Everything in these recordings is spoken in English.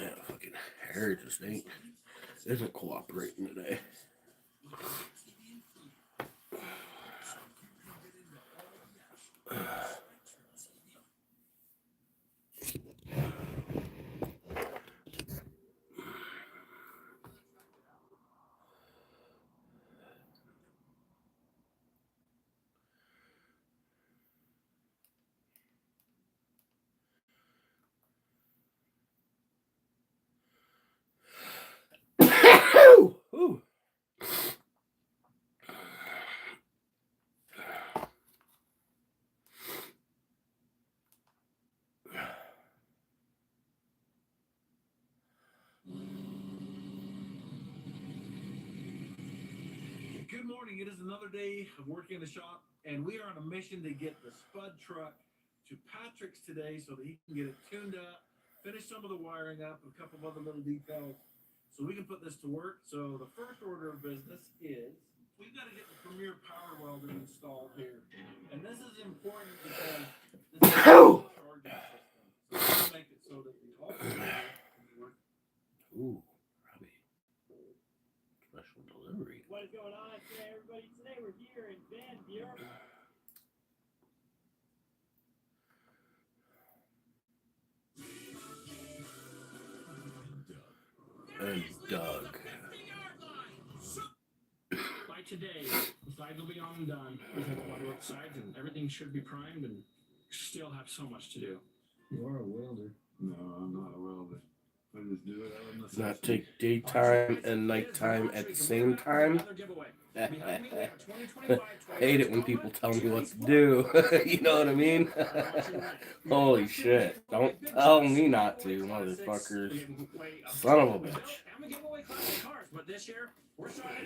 Yeah, fucking hair just isn't cooperating today. Ooh. Good morning. It is another day of working in the shop, and we are on a mission to get the Spud truck to Patrick's today so that he can get it tuned up, finish some of the wiring up, a couple of other little details, so we can put this to work. So the first order of business is we've got to get the Premier Power Welder installed here, and this is important because this is a charging system. So we want to make it so that the alternator can work. Ooh, Robbie. Special delivery. What is going on today, everybody? Today we're here in Van Buren. And Doug. By today, the sides will be on and done. We have water up sides and everything should be primed and still have so much to do. You are a welder. No, I'm not a welder. I just do it out of necessity. Not take daytime and nighttime at the same time. Hate it when people tell me what to do. You know what I mean? Holy shit. Don't tell me not to, motherfuckers. Son of a bitch.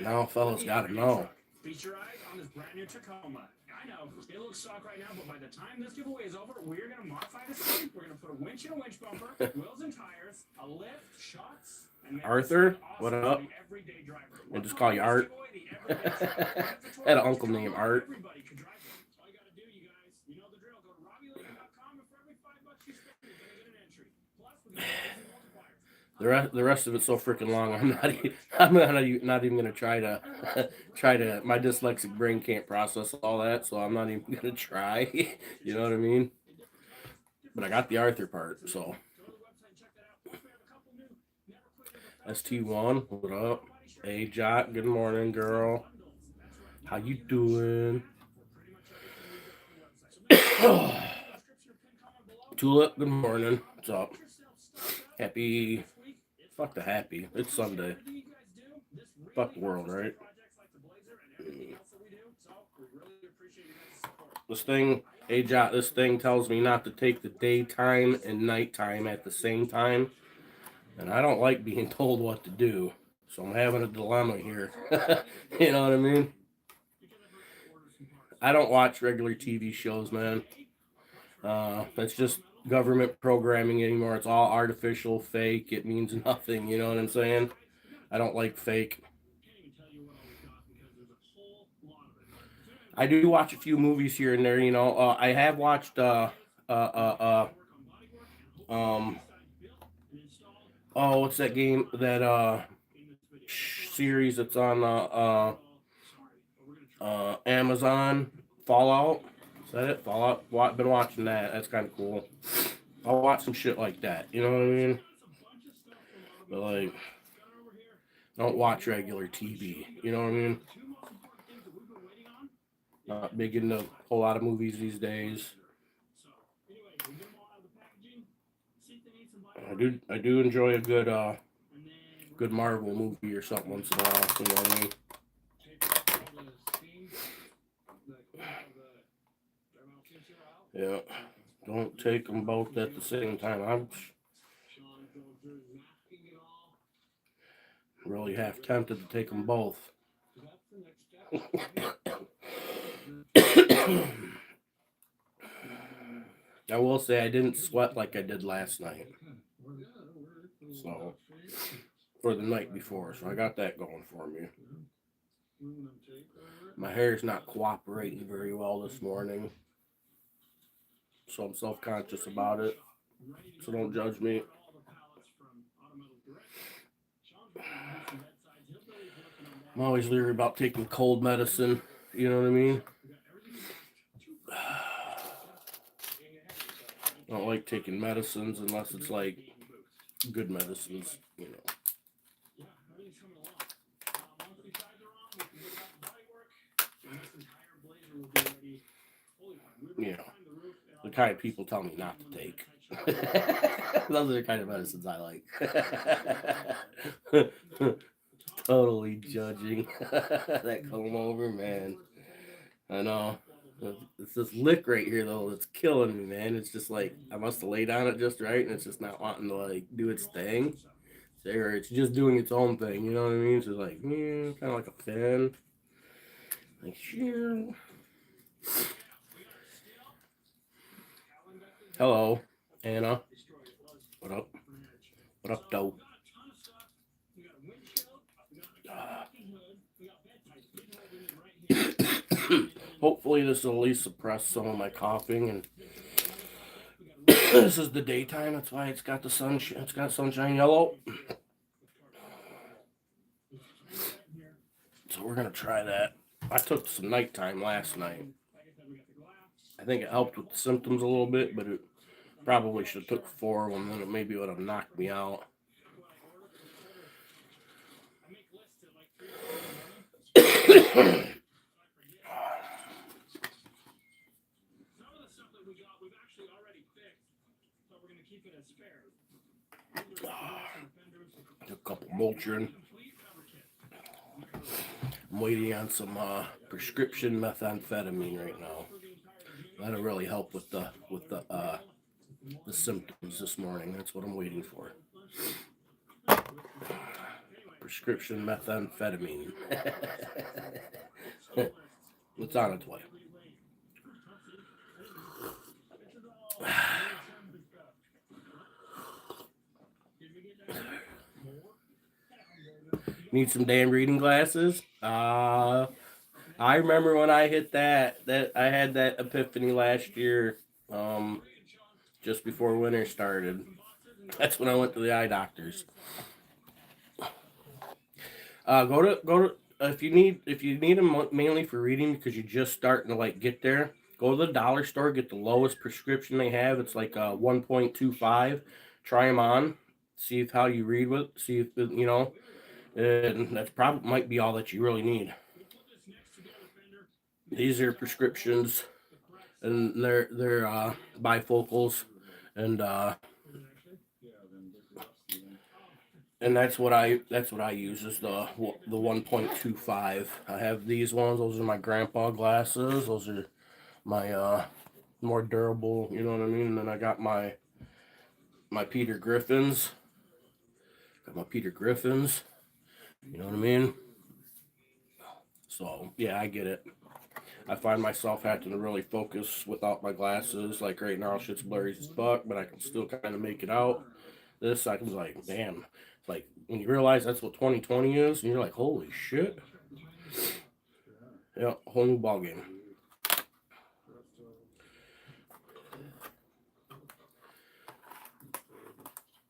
Now fellas gotta know. Feature eyes on this brand new Tacoma. I know, it looks stock right now, but by the time this giveaway is over, we're going to modify this thing. We're going to put a winch in a winch bumper, wheels and tires, a lift, shots, and Arthur, what up? I just call you Art. I had an uncle named Art. Everybody could drive it. All you got to do, you guys, you know the drill. Go to RobbieLincoln.com, and for every $5 you spend, you're going to get an entry. Plus, we got amazing multipliers. The rest of it's so freaking long. I'm not even gonna try to My dyslexic brain can't process all that, so I'm not even gonna try. You know what I mean? But I got the Arthur part, so. ST1, what up? Hey, Jock, good morning, girl. How you doing? Tulip, good morning. What's up? Happy. Fuck the happy. It's Sunday. Fuck the world, right? This thing tells me not to take the daytime and nighttime at the same time. And I don't like being told what to do. So I'm having a dilemma here. You know what I mean? I don't watch regular TV shows, man. That's just government programming anymore. It's all artificial, fake. It means nothing. You know what I'm saying? I don't like fake. I do watch a few movies here and there. You know, I have watched what's that game? That series that's on Amazon, Fallout. Is that it? Fallout. Been watching that. That's kind of cool. I'll watch some shit like that. You know what I mean? But like, don't watch regular TV. You know what I mean? Not big into a whole lot of movies these days. I do enjoy a good Marvel movie or something once in a while. You know what I mean? Yeah. Don't take them both at the same time. I'm really half tempted to take them both. I will say I didn't sweat like I did last night. So, for the night before. So I got that going for me. My hair's not cooperating very well this morning. So I'm self-conscious about it. So don't judge me. I'm always leery about taking cold medicine. You know what I mean? I don't like taking medicines unless it's like good medicines, you know. Yeah, everything's coming along. Once the sides are on, we can get out the body work, and this entire blazer will be ready. Holy fun. We were You able to know, climb the roof. the kind of people tell me not to take. Those are the kind of medicines I like. Totally judging that comb over, man. I know. It's this lick right here though that's killing me, man. It's just like I must have laid on it just right, and it's just not wanting to like do its thing. Or it's just doing its own thing. You know what I mean? It's just like kind of like a fin. Like shoo. Hello, Anna. What up? What up, dope? Hopefully this will at least suppress some of my coughing, and this is the daytime. That's why it's got the sun. It's got sunshine yellow. So we're gonna try that. I took some nighttime last night. I think it helped with the symptoms a little bit, but it probably should have took 4 of them. Then it maybe would have knocked me out. A couple Motrin. I'm waiting on some prescription methamphetamine right now. That'll really help with the symptoms this morning. That's what I'm waiting for. Prescription methamphetamine. It's on its way. Need some damn reading glasses? I remember when I hit that I had that epiphany last year, just before winter started. That's when I went to the eye doctors. Go to if you need them mainly for reading because you're just starting to like get there. Go to the dollar store, get the lowest prescription they have. It's like 1.25. Try them on, see if how you read with. See if you know. And that's probably might be all that you really need. These are prescriptions, and they're bifocals, and that's what I use is the 1.25. I have these ones. Those are my grandpa glasses. Those are my more durable. You know what I mean. And then I got my Peter Griffins. Got my Peter Griffins. You know what I mean? So, yeah, I get it. I find myself having to really focus without my glasses. Like right now, shit's blurry as fuck, but I can still kind of make it out. This, I was like, damn. Like, when you realize that's what 2020 is, and you're like, holy shit. Yeah, whole new ballgame.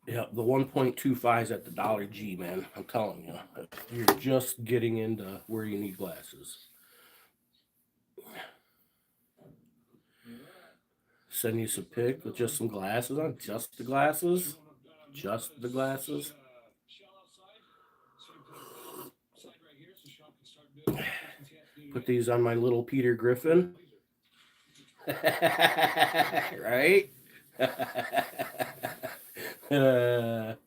Yeah, the 1.25 is at the Dollar G, man. I'm telling you. You're just getting into where you need glasses. Send you some pic with just some glasses on. Just the glasses. Just the glasses. Put these on my little Peter Griffin. Right? Put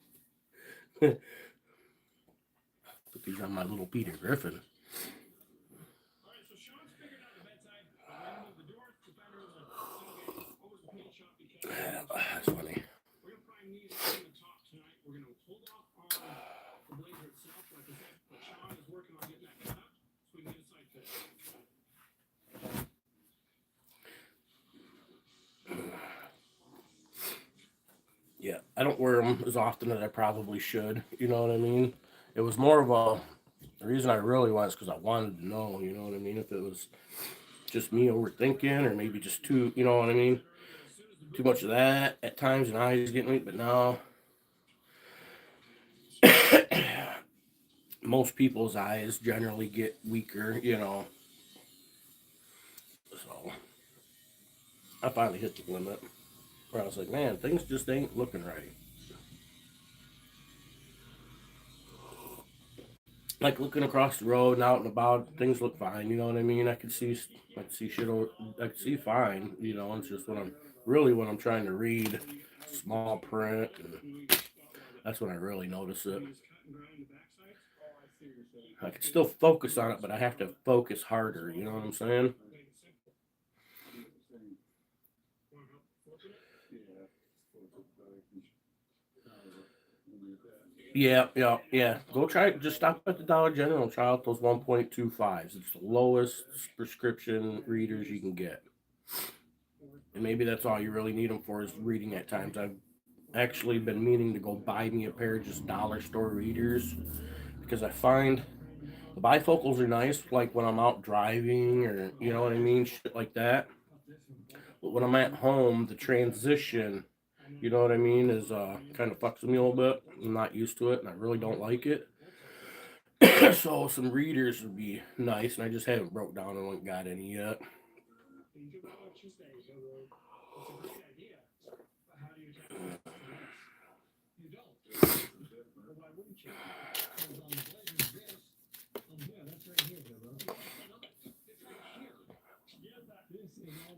these on my little Peter Griffin. That's funny. Yeah, I don't wear them as often as I probably should. You know what I mean? It was more of the reason I really was because I wanted to know. You know what I mean? If it was just me overthinking or maybe just too, you know what I mean? Too much of that at times and eyes getting weak, but now most people's eyes generally get weaker, you know. So I finally hit the limit where I was like, man, things just ain't looking right. Like looking across the road and out and about, things look fine. You know what I mean? I could see shit. I could see fine. You know, it's just when I'm trying to read small print, and that's when I really notice it. I can still focus on it, but I have to focus harder. You know what I'm saying? Yeah. Go try it. Just stop at the Dollar General and try out those 1.25s. It's the lowest prescription readers you can get. And maybe that's all you really need them for is reading at times. I've actually been meaning to go buy me a pair of just dollar store readers because I find the bifocals are nice, like when I'm out driving or, you know what I mean, shit like that. But when I'm at home, the transition, you know what I mean, is kind of fucks with me a little bit. I'm not used to it, and I really don't like it. So some readers would be nice, and I just haven't broke down and haven't got any yet.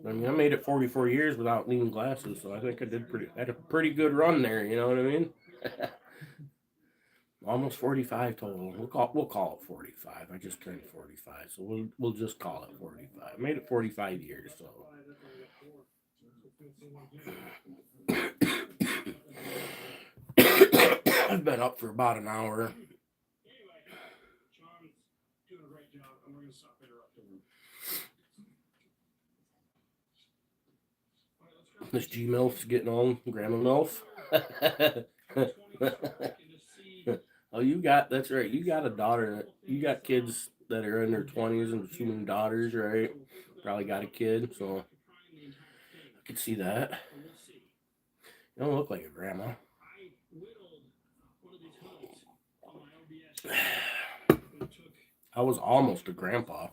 I mean, I made it 44 years without needing glasses, so I think I had a pretty good run there. You know what I mean? Almost 45 total. We'll call it 45. I just turned 45, so we'll just call it 45. I made it 45 years, so. I've been up for about an hour. This G MILF's getting on, Grandma MILF. Oh, that's right. You got a daughter. You got kids that are in their 20s and assuming daughters, right? Probably got a kid, so I could see that. You don't look like a grandma. I was almost a grandpa.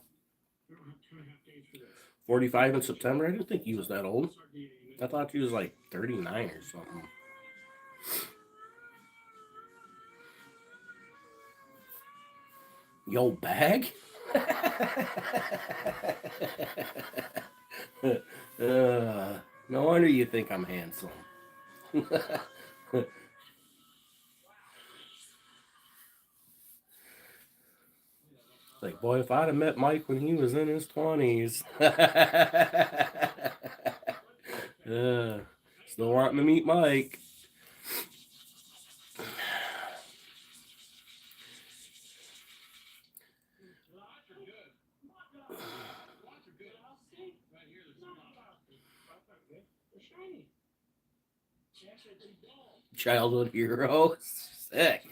45 in September? I didn't think he was that old. I thought he was like 39 or something. Yo, bag? No wonder you think I'm handsome. Like, boy, if I'd have met Mike when he was in his 20s. Still wanting to meet Mike. Childhood hero. Sick.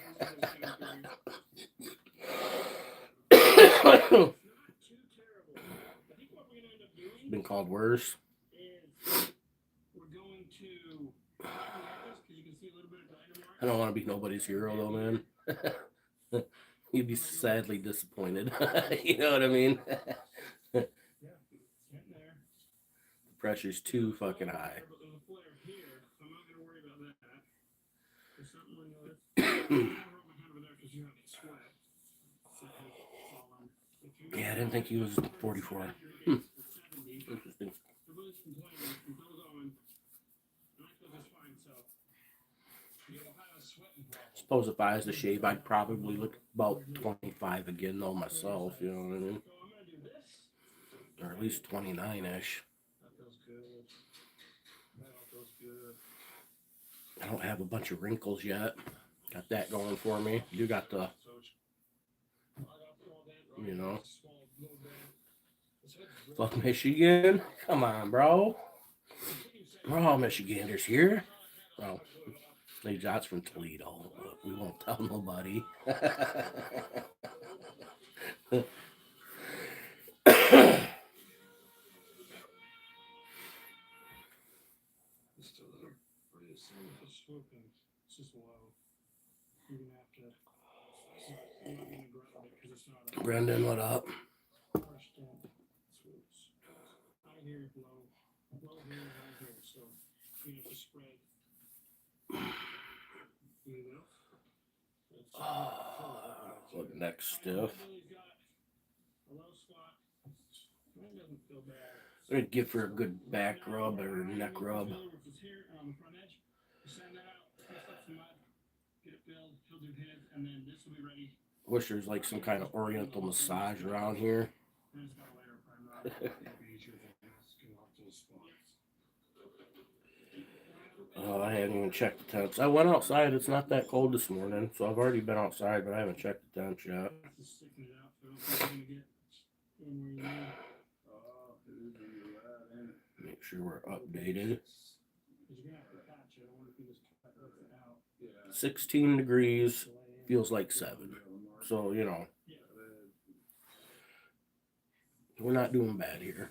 Been called worse. I don't want to be nobody's hero though, man. You'd be sadly disappointed. You know what I mean? The pressure's too fucking high. Yeah, I didn't think he was 44. Interesting. Suppose if I was to shave, I'd probably look about 25 again, though, myself, you know what I mean? Or at least 29-ish. I don't have a bunch of wrinkles yet. Got that going for me. You got the, you know. Fuck Michigan. Come on, bro. We're all Michiganders here. Well, that's from Toledo. We won't tell nobody. You're not gonna grow it because it's not a Brendan, what up? crushed swoops. High here, low here, high here. So you have to spread. You know? Look, neck stiff. Billy's got a low spot. That doesn't feel bad. I'd give her a good back rub or neck rub. Here on the front edge. Sand that out, twist up some mud, get it filled, he'll do his, and then this will be ready. Wish there's like some kind of oriental massage around here. Then it's got a layer of primer. Oh, I hadn't even checked the temps. I went outside. It's not that cold this morning, so I've already been outside, but I haven't checked the temps yet. Just sticking it out, Phil. You're gonna get in where you need. Make sure we're updated. Because you're gonna have to patch it. I wonder if you just cut it out. 16 degrees, feels like 7. So, you know, we're not doing bad here.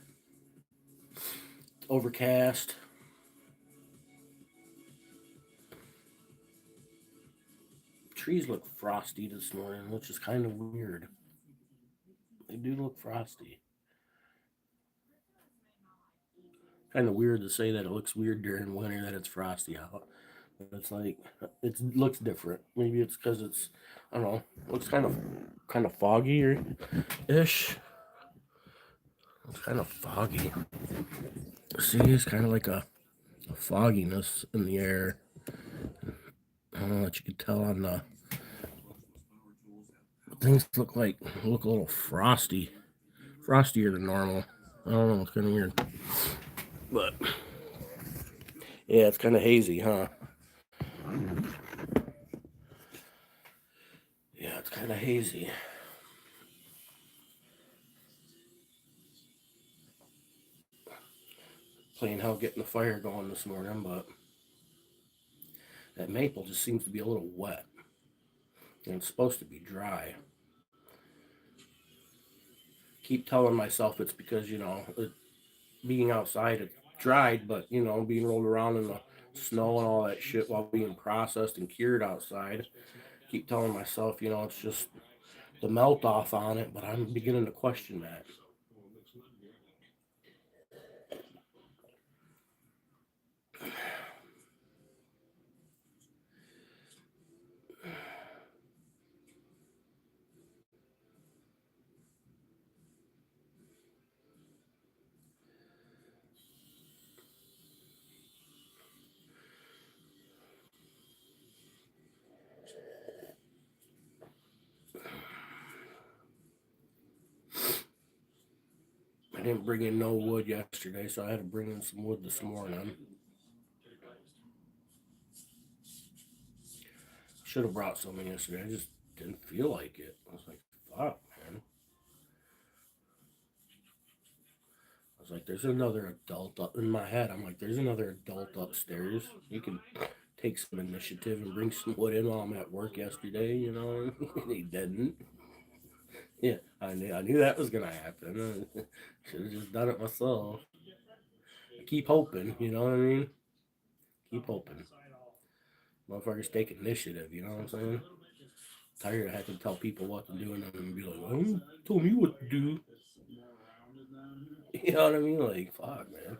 Overcast. Trees look frosty this morning, which is kind of weird. They do look frosty. Kind of weird to say that it looks weird during winter that it's frosty out. But it's like, it looks different. Maybe it's because it's, I don't know, looks kind of foggy or ish. It's kind of foggy. See, it's kind of like a fogginess in the air. I don't know what you can tell on the things look a little frosty, frostier than normal. I don't know, it's kind of weird, but yeah, it's kind of hazy, huh? Yeah, it's kind of hazy. Playing how getting the fire going this morning, but that maple just seems to be a little wet. And it's supposed to be dry. Keep telling myself it's because, you know, being outside it dried, but, you know, being rolled around in the snow and all that shit while being processed and cured outside. Keep telling myself, you know, it's just the melt off on it, but I'm beginning to question that. I didn't bring in no wood yesterday, so I had to bring in some wood this morning. Should have brought some in yesterday. I just didn't feel like it. I was like, fuck, man. I was like, there's another adult up in my head. I'm like, there's another adult upstairs. You can take some initiative and bring some wood in while I'm at work yesterday, you know? He didn't. Yeah, I knew that was gonna happen. Should have just done it myself. I keep hoping, you know what I mean? Keep hoping. Motherfuckers take initiative, you know what I'm saying? Tired of having to tell people what to do and then be like, oh, told me what to do. You know what I mean? Like, fuck, man.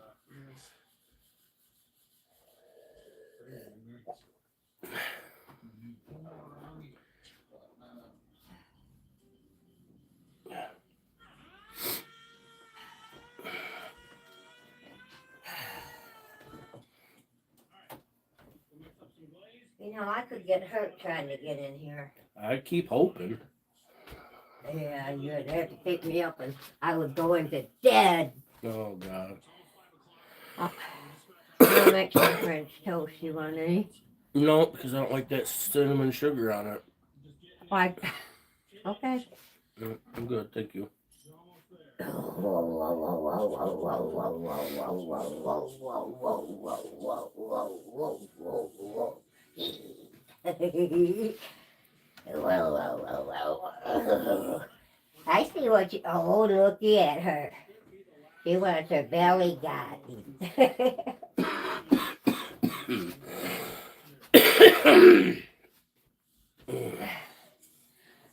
You know, I could get hurt trying to get in here. I keep hoping. Yeah, you'd have to pick me up and I would go into dead. Oh, God. I'll make some French toast. You want any? No, because I don't like that cinnamon sugar on it. Why? Okay. No, I'm good, thank you. I see what you. Oh, looky at her. She wants her belly gotten.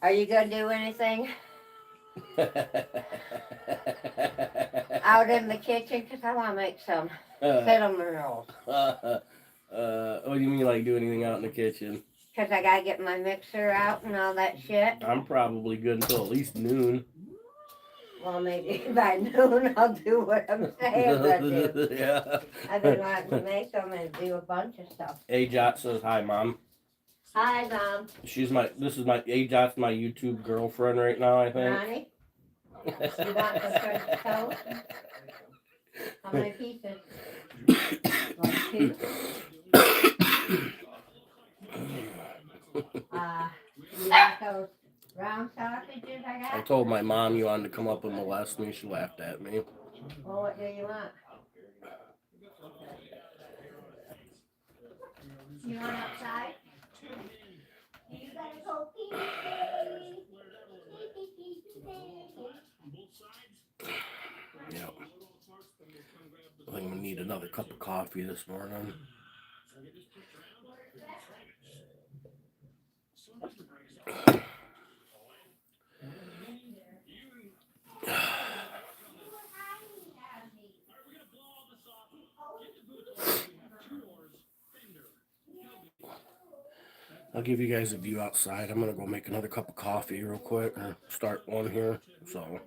Are you gonna do anything out in the kitchen? Cause I wanna make some cinnamon rolls. What do you mean, like do anything out in the kitchen? Cause I gotta get my mixer out and all that shit. I'm probably good until at least noon. Well, maybe by noon I'll do what I'm saying I do. Yeah. I've been wanting to make them and do a bunch of stuff. Ajot says hi, Mom. Hi, Mom. This is my Ajot's my YouTube girlfriend right now, I think. Ronnie, you want some French toast? How many pieces? Like 2? You want those round sausages I I got? told my mom you wanted to come up and molest me. She laughed at me. Well, what do you want? You want outside? You gotta go pee. Yeah. I think I'm gonna need another cup of coffee this morning. I'll give you guys a view outside. I'm gonna go make another cup of coffee real quick or start one here. So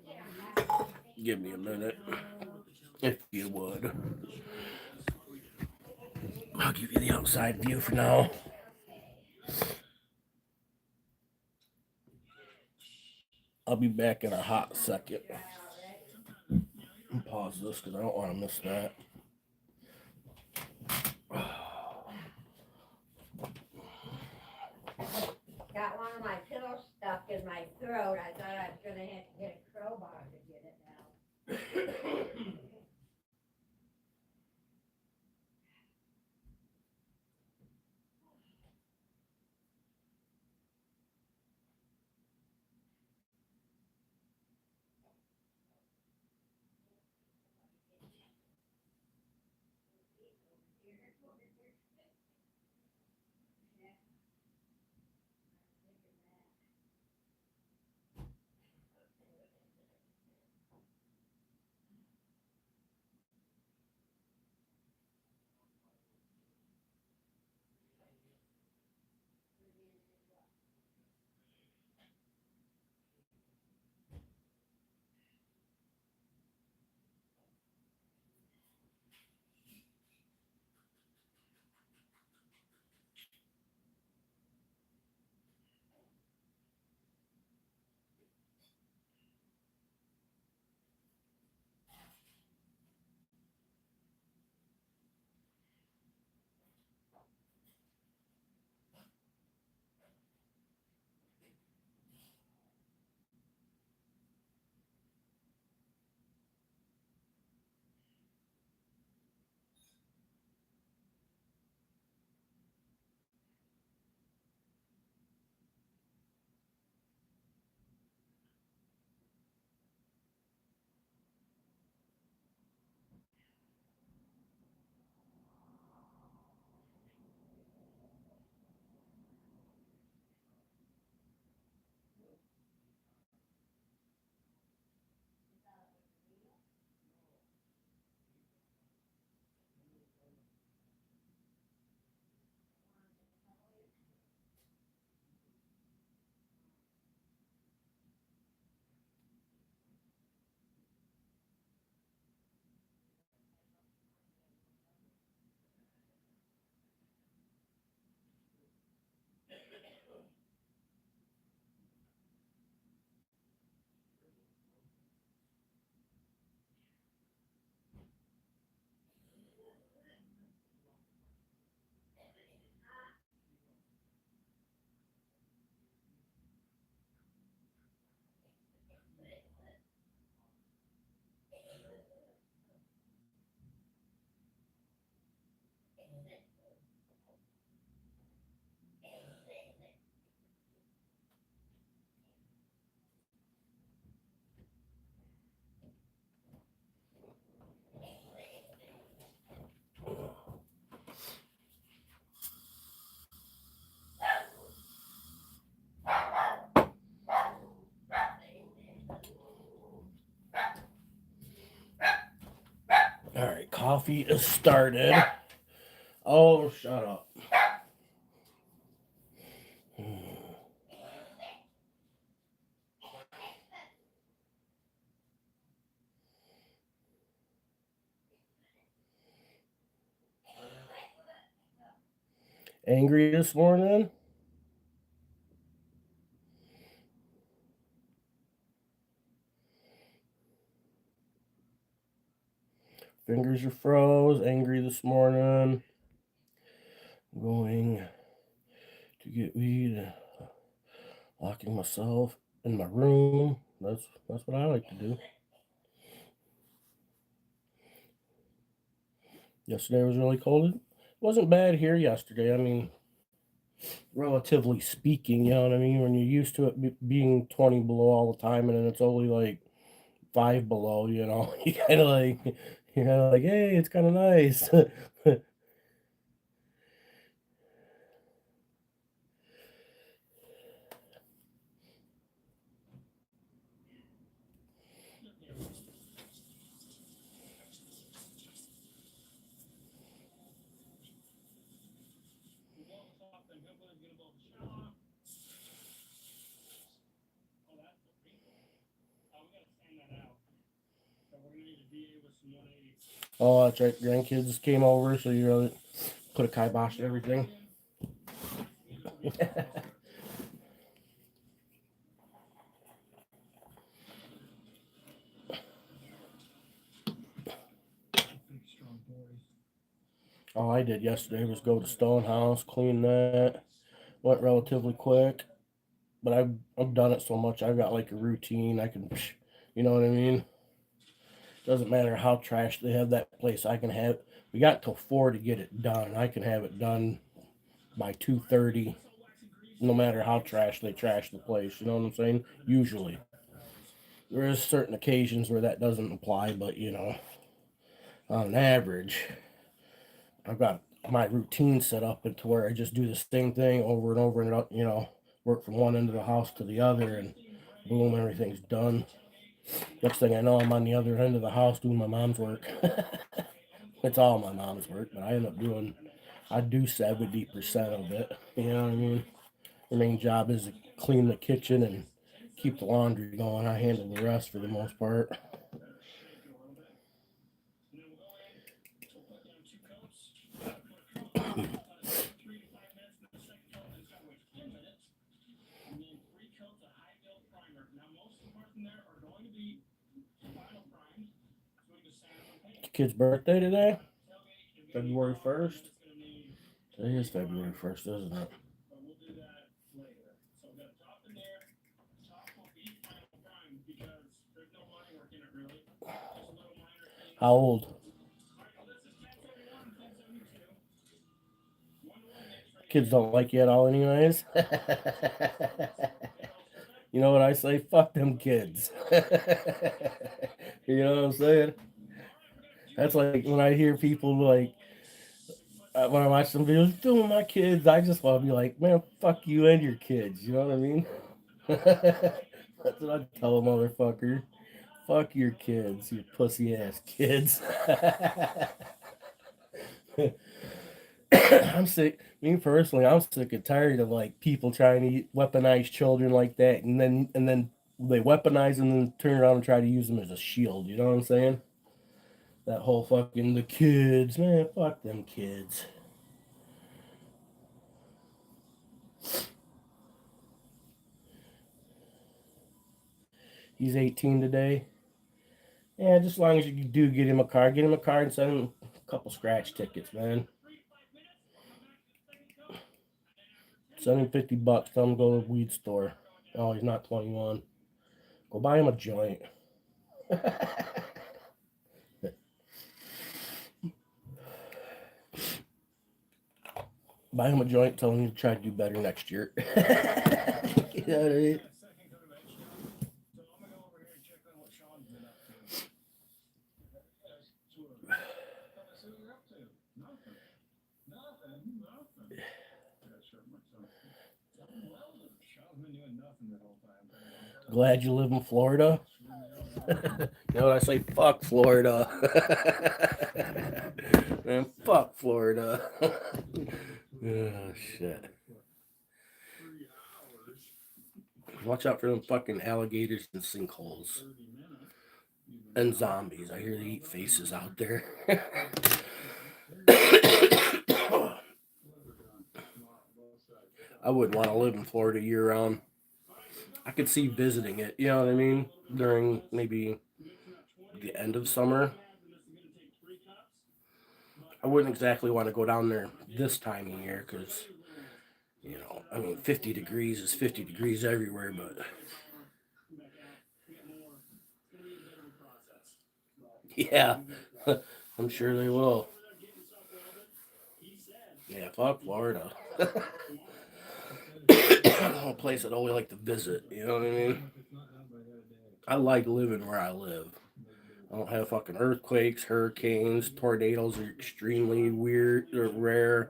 give me a minute, if you would. I'll give you the outside view for now. I'll be back in a hot second. Pause this because I don't want to miss that. Got one of my pillows stuck in my throat. I thought I was gonna have to get a crowbar to get it out. coffee is started. Oh, shut up. Angry this morning? Fingers are froze. Angry this morning. Going to get weed. Locking myself in my room. That's what I like to do. Yesterday was really cold. It wasn't bad here yesterday. I mean, relatively speaking, you know what I mean? When you're used to it being 20 below all the time and then it's only like 5 below, you know, you're kind of like, hey, it's kind of nice. Oh, that's right. Grandkids came over, so you really put a kibosh to everything. All I did yesterday was go to Stonehouse, clean that. Went relatively quick, but I've done it so much. I've got like a routine. I can, you know what I mean? Doesn't matter how trash they have that place. I can have. We got till 4 to get it done. I can have it done by 2:30. No matter how trash they trash the place. You know what I'm saying? Usually, there is certain occasions where that doesn't apply, but you know, on average, I've got my routine set up into where I just do the same thing over and over and you know, work from one end of the house to the other, and boom, everything's done. Next thing I know, I'm on the other end of the house doing my mom's work. It's all my mom's work, but I end up I do 70% of it. You know what I mean? The main job is to clean the kitchen and keep the laundry going. I handle the rest for the most part. Kid's birthday today? February 1st? Today is February 1st, isn't it? How old? Kids don't like you at all, anyways. You know what I say? Fuck them kids. You know what I'm saying? That's like when I hear people like, when I watch some videos filming my kids, I just want to be like, man, fuck you and your kids. You know what I mean? That's what I tell a motherfucker. Fuck your kids, you pussy ass kids. I'm sick. Me personally, I'm sick and tired of like people trying to weaponize children like that, and then they weaponize them and then turn around and try to use them as a shield. You know what I'm saying? That whole fucking the kids, man. Fuck them kids. He's 18 today. Yeah, just as long as you do get him a car and send him a couple scratch tickets, man. Send him $50. Tell him to go to the weed store. Oh, he's not 21. Go buy him a joint. Buy him a joint. Tell him to try to do better next year. You know what I mean? Glad you live in Florida. You know what I say? Fuck Florida. Man, fuck Florida. Oh, shit. Watch out for them fucking alligators and sinkholes. And zombies. I hear they eat faces out there. I wouldn't want to live in Florida year round. I could see visiting it, you know what I mean? During maybe the end of summer. I wouldn't exactly want to go down there this time of year because, you know, I mean, 50 degrees is 50 degrees everywhere, but yeah, I'm sure they will. Yeah, fuck Florida. A place I'd only like to visit, you know what I mean? I like living where I live. I don't have fucking earthquakes, hurricanes, tornadoes are extremely weird or rare.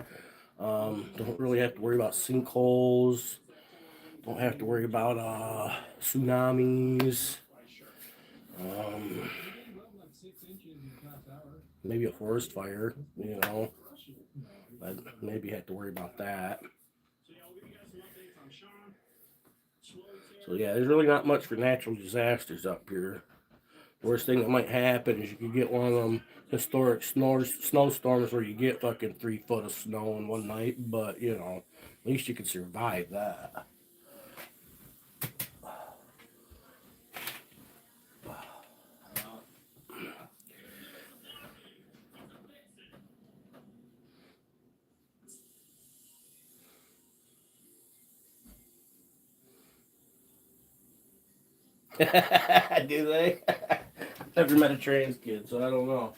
Don't really have to worry about sinkholes. Don't have to worry about tsunamis. Maybe a forest fire, you know. I'd maybe have to worry about that. So yeah, there's really not much for natural disasters up here. Worst thing that might happen is you could get one of them historic snowstorms where you get fucking 3 foot of snow in one night, but you know, at least you can survive that. Do they? Never met a trans kid, so I don't know.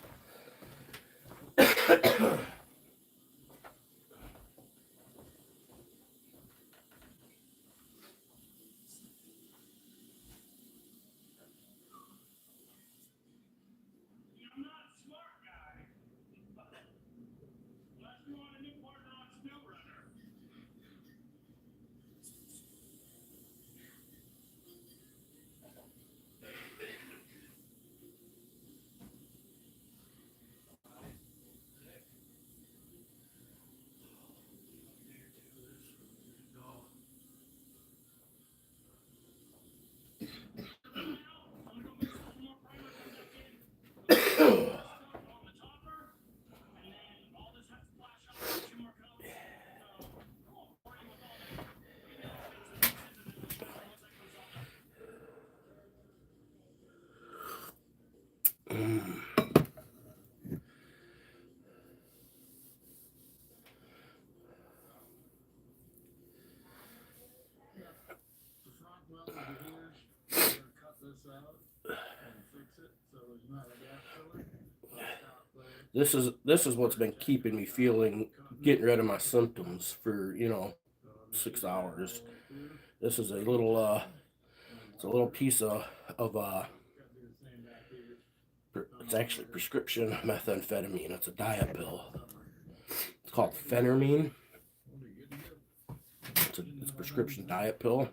This is what's been keeping me getting rid of my symptoms for 6 hours. This is it's a little piece of it's actually prescription methamphetamine. It's a diet pill. It's called Phenermine. It's a prescription diet pill.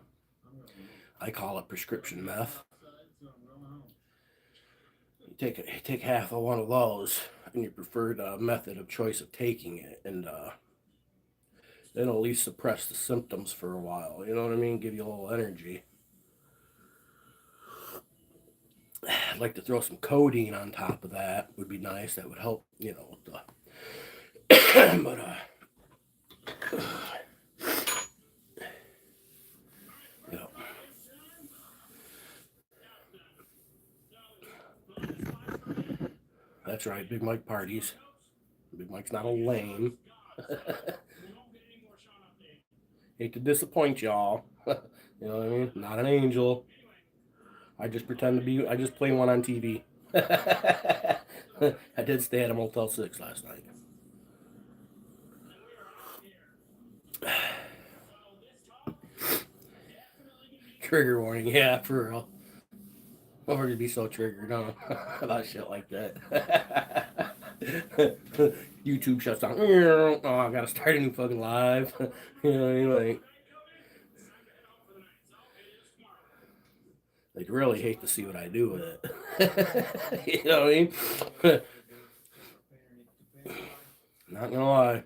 I call it prescription meth. You take half of one of those in your preferred method of choice of taking it, and it'll at least suppress the symptoms for a while. You know what I mean? Give you a little energy. I'd like to throw some codeine on top of that. Would be nice. That would help, with the but yeah. That's right, Big Mike parties. Big Mike's not a lame. Hate to disappoint y'all. You know what I mean? Not an angel. I just play one on TV. I did stay at a Motel 6 last night. Trigger warning, yeah, for real. I'm going to be so triggered, huh? About shit like that. YouTube shuts down. Oh, I gotta start a new fucking live. You know, like, they'd really hate to see what I do with it. You know what I mean? Not gonna lie.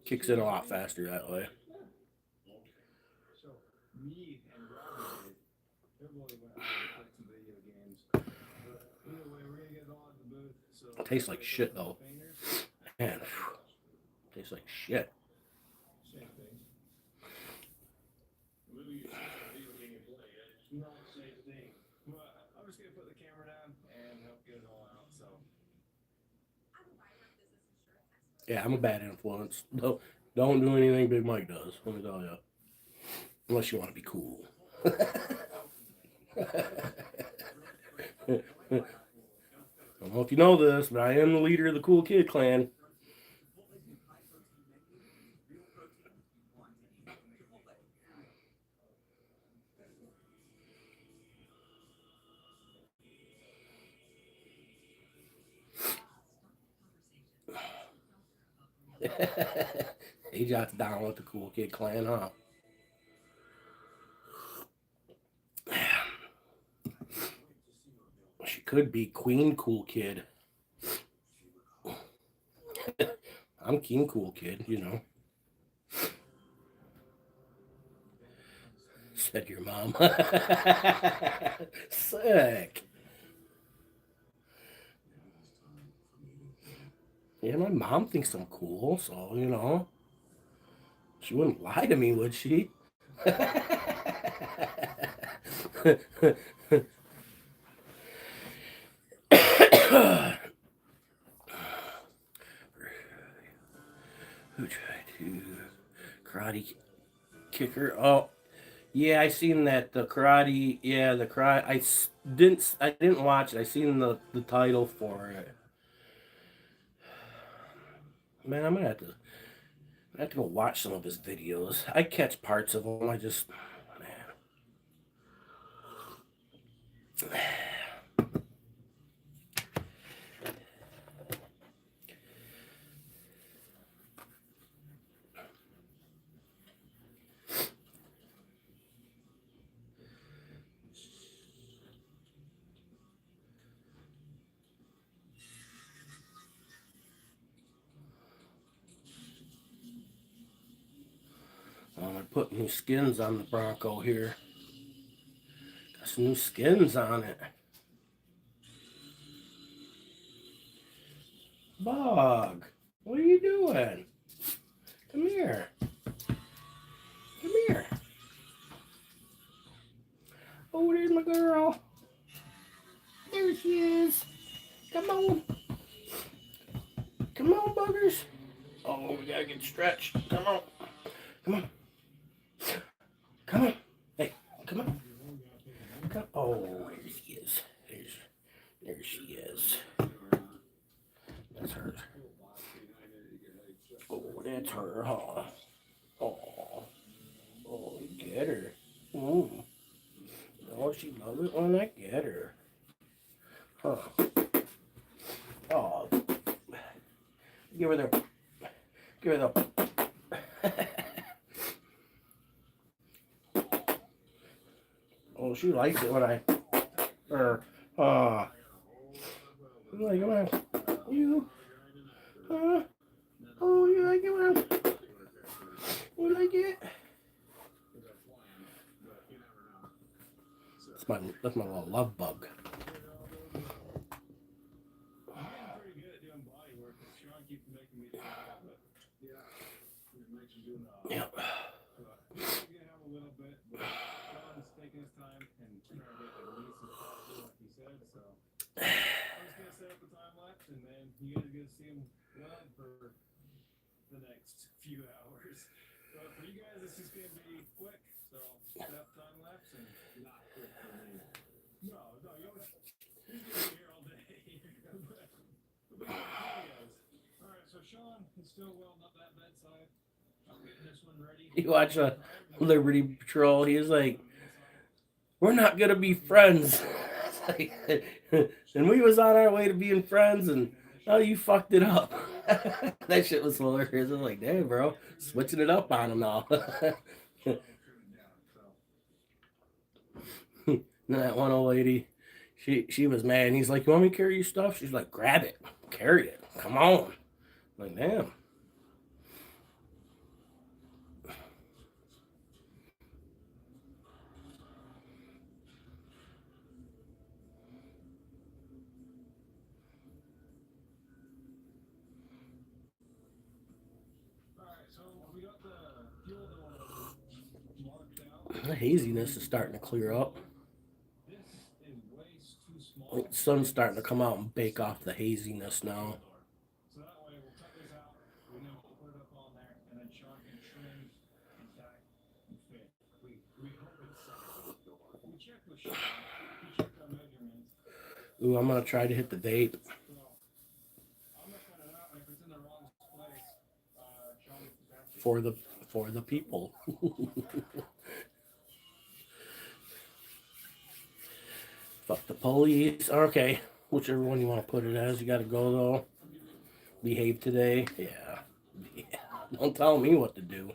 Kicks in a lot faster that way. So me and Robbie, they're really went out and played some video games. But either way, we're gonna get it all in the booth. So Tastes like shit though. Man, tastes like shit. same thing. Not the same thing. But I'm just gonna put the camera down and help get it all out. So Yeah, I'm a bad influence. Don't do anything Big Mike does. Let me tell you. Unless you want to be cool. I don't know if you know this, but I am the leader of the Cool Kid Clan. He got down with the Cool Kid Clan, huh? She could be Queen Cool Kid. I'm King Cool Kid, you know. Said your mom. Sick. Yeah, my mom thinks I'm cool, so, you know. She wouldn't lie to me, would she? Who tried to karate kicker? Oh, yeah, I seen that the karate. Yeah, the karate. I didn't watch it. I seen the title for it. Man, I'm gonna have to go watch some of his videos. I catch parts of them. I just, man. I'm gonna put new skins on the Bronco here. Got some new skins on it. Bug, what are you doing? Come here. Come here. Oh, there's my girl. There she is. Come on. Come on, buggers. Oh, we gotta get stretched. Come on. Come on. Come on. Hey, come on. Come. Oh, there she is. There she is. That's her. Oh, that's her, huh? Oh, get her. Oh, she loves it when I get her. Huh. Oh, give her the. Give her the. Oh, she likes it when I. You like it when I. You. Oh, you like it when I. You like it? That's my little love bug. pretty good at doing body work. Sean keeps making me do that, but yeah, it makes you do Yeah. We're gonna have a little bit, but Sean's taking his time and trying to get at least as possible, like he said. So I'm just gonna set up the time lapse, and then you guys are gonna see him run for the next few hours. But for you guys, this is gonna be quick. So set up time lapse and not quick for me. No, he's gonna be here all day. All right, so Sean is still welding up that bedside. I'm getting this one ready. You watch Liberty Patrol. He was like, "We're not gonna be friends," and we was on our way to being friends, and oh, you fucked it up. That shit was hilarious. I was like, "Damn, bro, switching it up on him now." try and trim it down. So And that one old lady, she was mad. And he's like, "You want me to carry your stuff?" She's like, "Grab it, carry it. Come on." I'm like, damn. Alright, so we got the fuel oil marked out. The haziness is starting to clear up. This is way too small. Like the sun's starting to come out and bake off the haziness now. So that way we'll cut this out, we know we'll put it up on there, and then Sean can trim and tack and fit. We hope it's set. We checked with Sean, he checked our measurements. Ooh, I'm gonna try to hit the vape So I'm gonna cut it out, and if it's in the wrong place, Sean can tack it. for the people. Fuck the police. Okay, whichever one you want to put it as. You got to go though. Behave today. Yeah. Don't tell me what to do.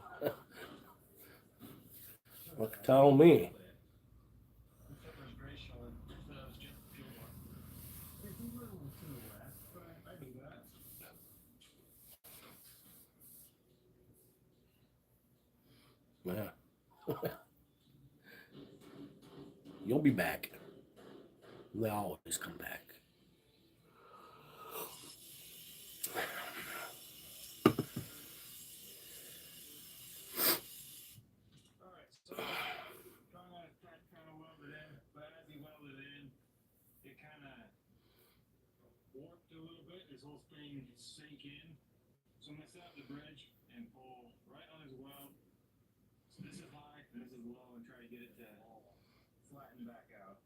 What tell me? Pepper's gray, Sean, so that was just fuel bar. It's a little to the left, but I do that. Yeah. You'll be back. They always come back. Alright, so Sean got it kind of welded in, but as he welded in, it kind of warped a little bit. This whole thing sank in. So I'm going to set up the bridge and pull right on his weld. So this is high, and this is low, and try to get it to flatten back out.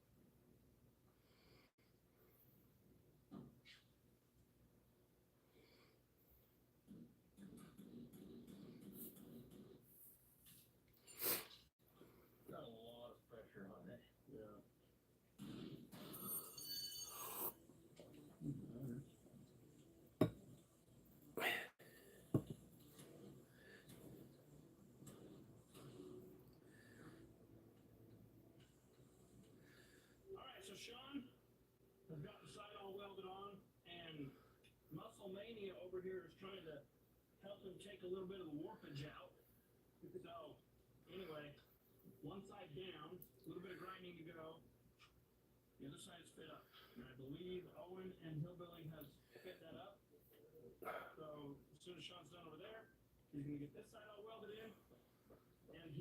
Got a lot of pressure on it. Yeah. Alright, so Sean has got the side all welded on, and Muscle Mania over here is trying to help him take a little bit of the warpage out. So, anyway, one side down, a little bit of grinding to go. The other side is fit up. And I believe Owen and Hillbilly has fit that up. So, as soon as Sean's done over there, he's going to get this side all welded in.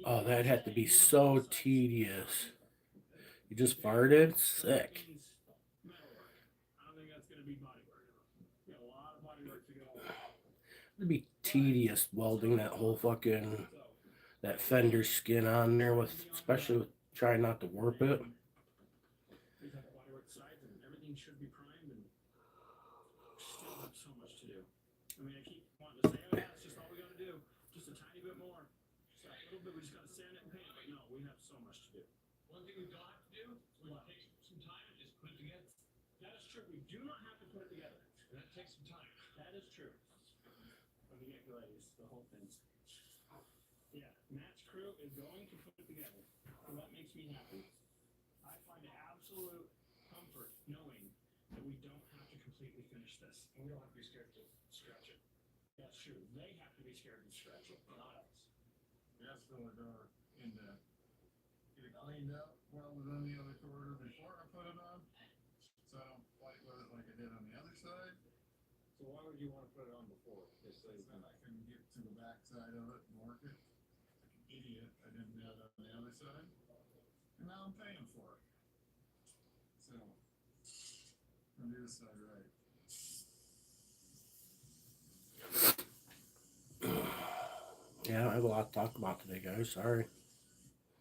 Oh, that'd have to be so tedious. You just farted? Sick. Metalwork. I don't think that's going to be bodywork. We got a lot of bodywork to go. It'd be tedious welding that whole fucking So, that fender skin on there with, especially with trying not to warp it. these have bodywork sides and everything should be primed, and still have so much to do. I mean, I keep wanting to say, oh yeah, it's just all we gotta do. Just a tiny bit more. Just a little bit, we just gotta sand it and paint it. But no, we have so much to do. One thing we don't have to do is we take some time and just put it together. That is true. We do not have to put it together. That takes some time. That is true. Let me get glaze, the whole thing. Yeah, Matt's crew is going to put it together. And that makes me happy. I find absolute comfort knowing that we don't have to completely finish this. And we don't have to be scared to scratch it. That's true. They have to be scared to scratch it, not us. yes, so we're going in the get it cleaned up, welded on the other quarter before I put it on. So I don't fight with it like I did on the other side. So why would you want to put it on before? Just so you Then I can get to the back side of it and work it. Like an idiot, I didn't do it on the other side. And now I'm paying for it. So, I'll do this side right. Yeah, I have a lot to talk about today, guys. Sorry.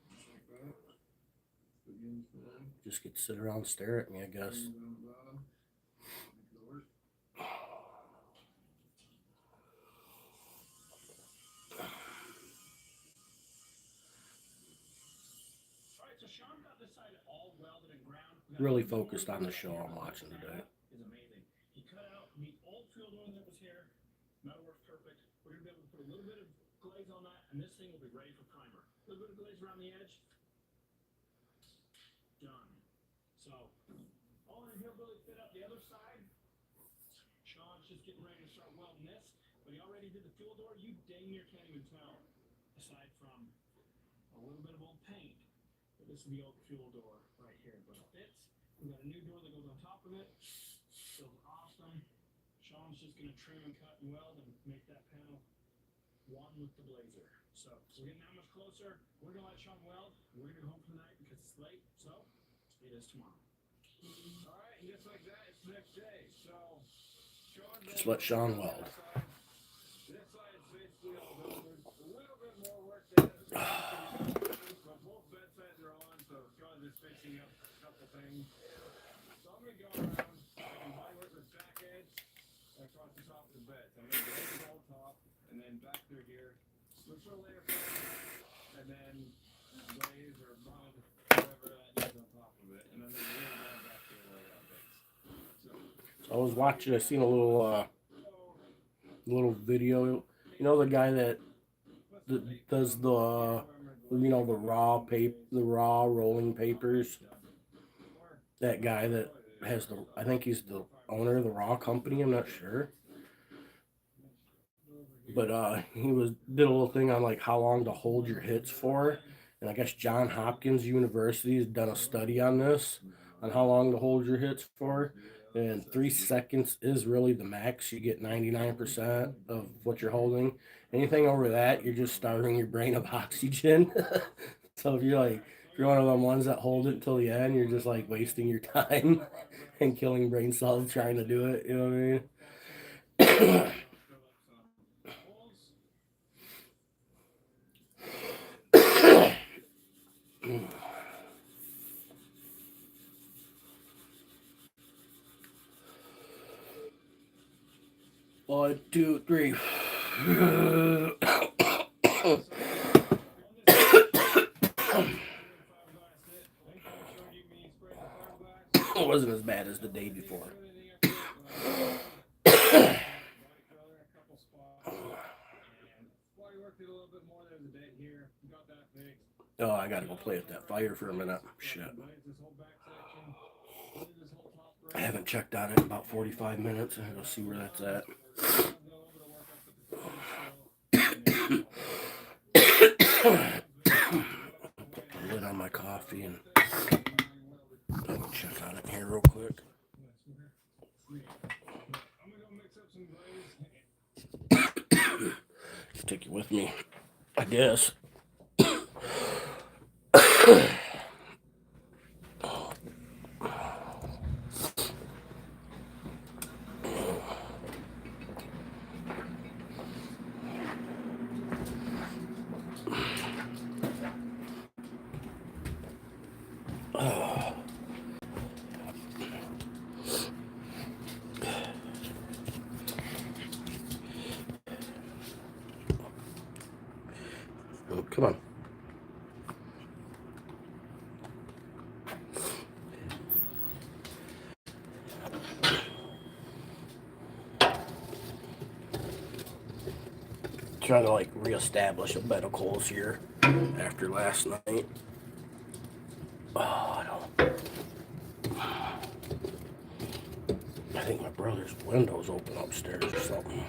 Just like that. Begins there. Just get to sit around and stare at me, I guess. Things on the bottom. Make it work. Alright, so Sean got this side all welded and ground. We got Really a little focused more on the work show here, I'm but watching today. Is amazing. He cut out the old field one that was here. Metalwork's perfect. We're gonna be able to put a little bit of glaze on that, and this thing will be ready for primer. little bit of glaze around the edge. Done. So, all in Hillbilly fit up the other side. Sean's just getting ready to start welding this, but he already did the fuel door. You dang near can't even tell, aside from a little bit of old paint. But this is the old fuel door right here, but it fits. We got a new door that goes on top of it. Feels awesome. Sean's just gonna trim and cut and weld and make that panel one with the Blazer. So we're getting that much closer. We're gonna let Sean weld. We're gonna go home for the night because it's late. So it is tomorrow. All right, and just like that, it's the next day. So Sean, Just let Sean weld. this side is basically all done. There's a little bit more work there. But both bed sides are on, so Sean's just fixing up a couple things. So I'm gonna go around. I can bodywork this back edge across the top of the bed. So I'm gonna go the whole top and then back through here. Switch to a layer frame, and then glaze or mud, whatever that is on top of it. And then there's a little down back there where that fits. I was watching. I seen a little video. You know the guy that does the the raw rolling papers. That guy that has I think he's the owner of the Raw company. I'm not sure. But he did a little thing on like how long to hold your hits for, and I guess Johns Hopkins University has done a study on this, on how long to hold your hits for, and 3 seconds is really the max. You get 99% of what you're holding. Anything over that, you're just starving your brain of oxygen. So if you're one of them ones that hold it until the end, you're just like wasting your time and killing brain cells trying to do it. You know what I mean? One, two, three. It wasn't as bad as the day before. Oh, I gotta go play with that fire for a minute. Shit. I haven't checked on it in about 45 minutes. I'm gonna see where that's at. Lid on my coffee and I'll check on it here real quick. Take you with me, I guess. Oh, come on. Trying to like reestablish a bed of coals here after last night. Oh, I think my brother's window's open upstairs or something.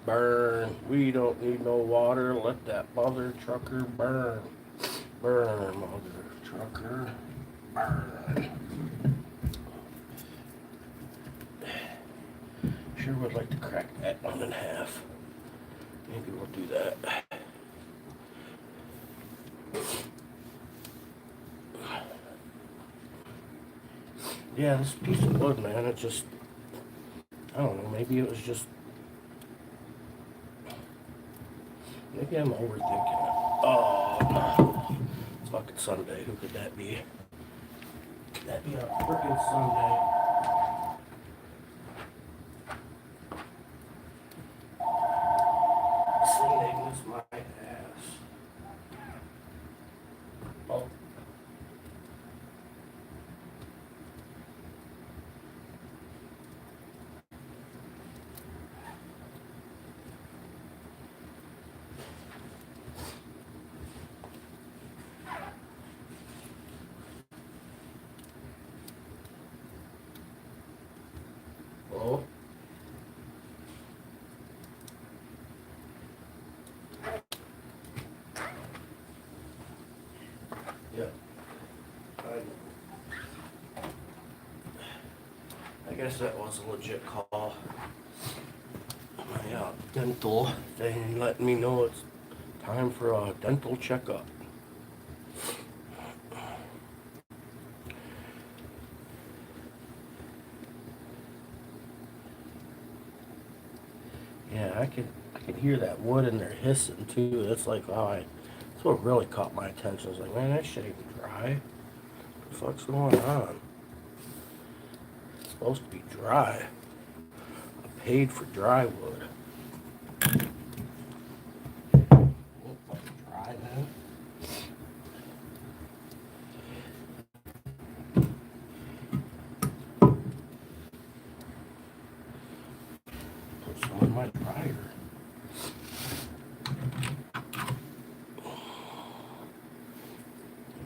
burn. We don't need no water. Let that mother trucker burn. Burn, mother trucker. Burn. Sure would like to crack that one in half. Maybe we'll do that. Yeah, this piece of wood, man, it just, I don't know, maybe it was just, maybe I'm overthinking it. Oh, it's fucking Sunday. Who could that be? Could that be a freaking Sunday? Sunday was my ass. Oh. Oh. Yeah. I guess that was a legit call. My dental thing letting me know it's time for a dental checkup. Yeah, I could hear that wood in there hissing too. That's like, that's what really caught my attention. I was like, man, that shit ain't dry. What the fuck's going on? It's supposed to be dry. I paid for dry wood. Won't fucking dry, man. Put some in my dryer.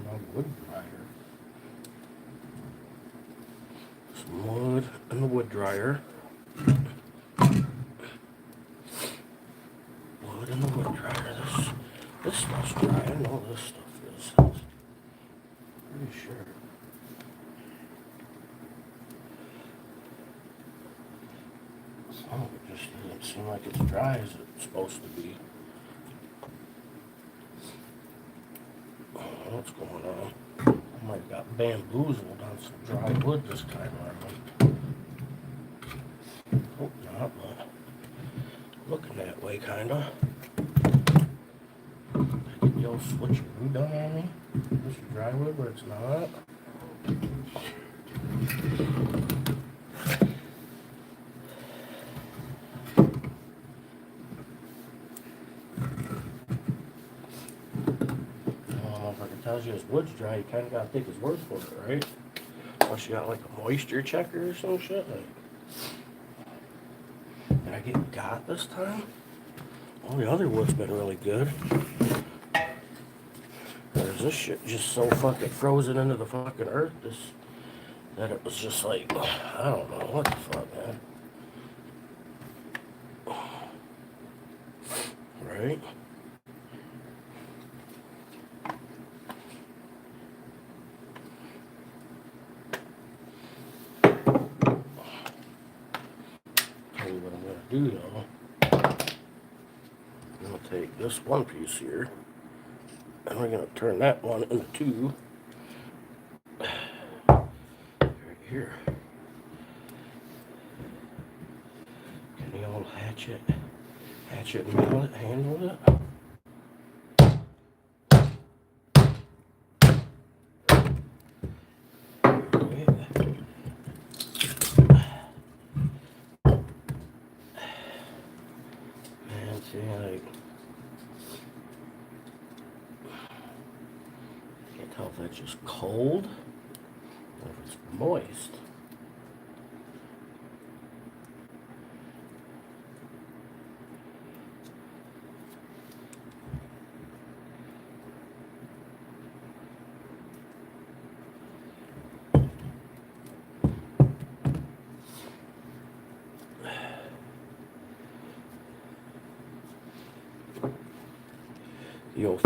My wood dryer. Some wood in the wood dryer. Wood in the wood dryer. This stuff's dry. I know this stuff is. Pretty sure. Some of it just doesn't seem like it's dry as it's supposed to be. I don't know what's going on. I might have got bamboozled on some dry wood this time around. Hope not, but looking that way, kinda. I get the old switcheroo done on me. This is dry wood, but it's not. If it tells you his wood's dry, you kinda gotta take his word for it, right? Unless you got like a moisture checker or some shit. Like, did I get got this time? All the other wood's been really good. There's this shit just so fucking frozen into the fucking earth that it was just like, I don't know, what the fuck, man. Right? Tell you what I'm gonna do though. I'm gonna take this one piece here, and we're gonna turn that one into two. Right here. Can the old hatchet and handle it? See, like, can't tell if that's just cold or if it's moist. the old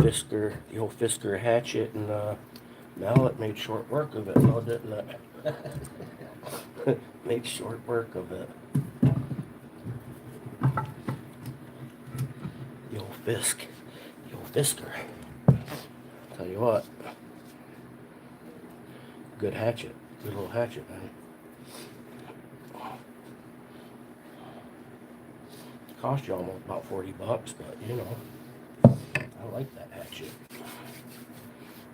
Fisker hatchet and mallet made short work of it, no, didn't it? Made short work of it. The old Fisker. Tell you what, good hatchet, good little hatchet, man. Cost you almost about $40, but you know, I like that hatchet.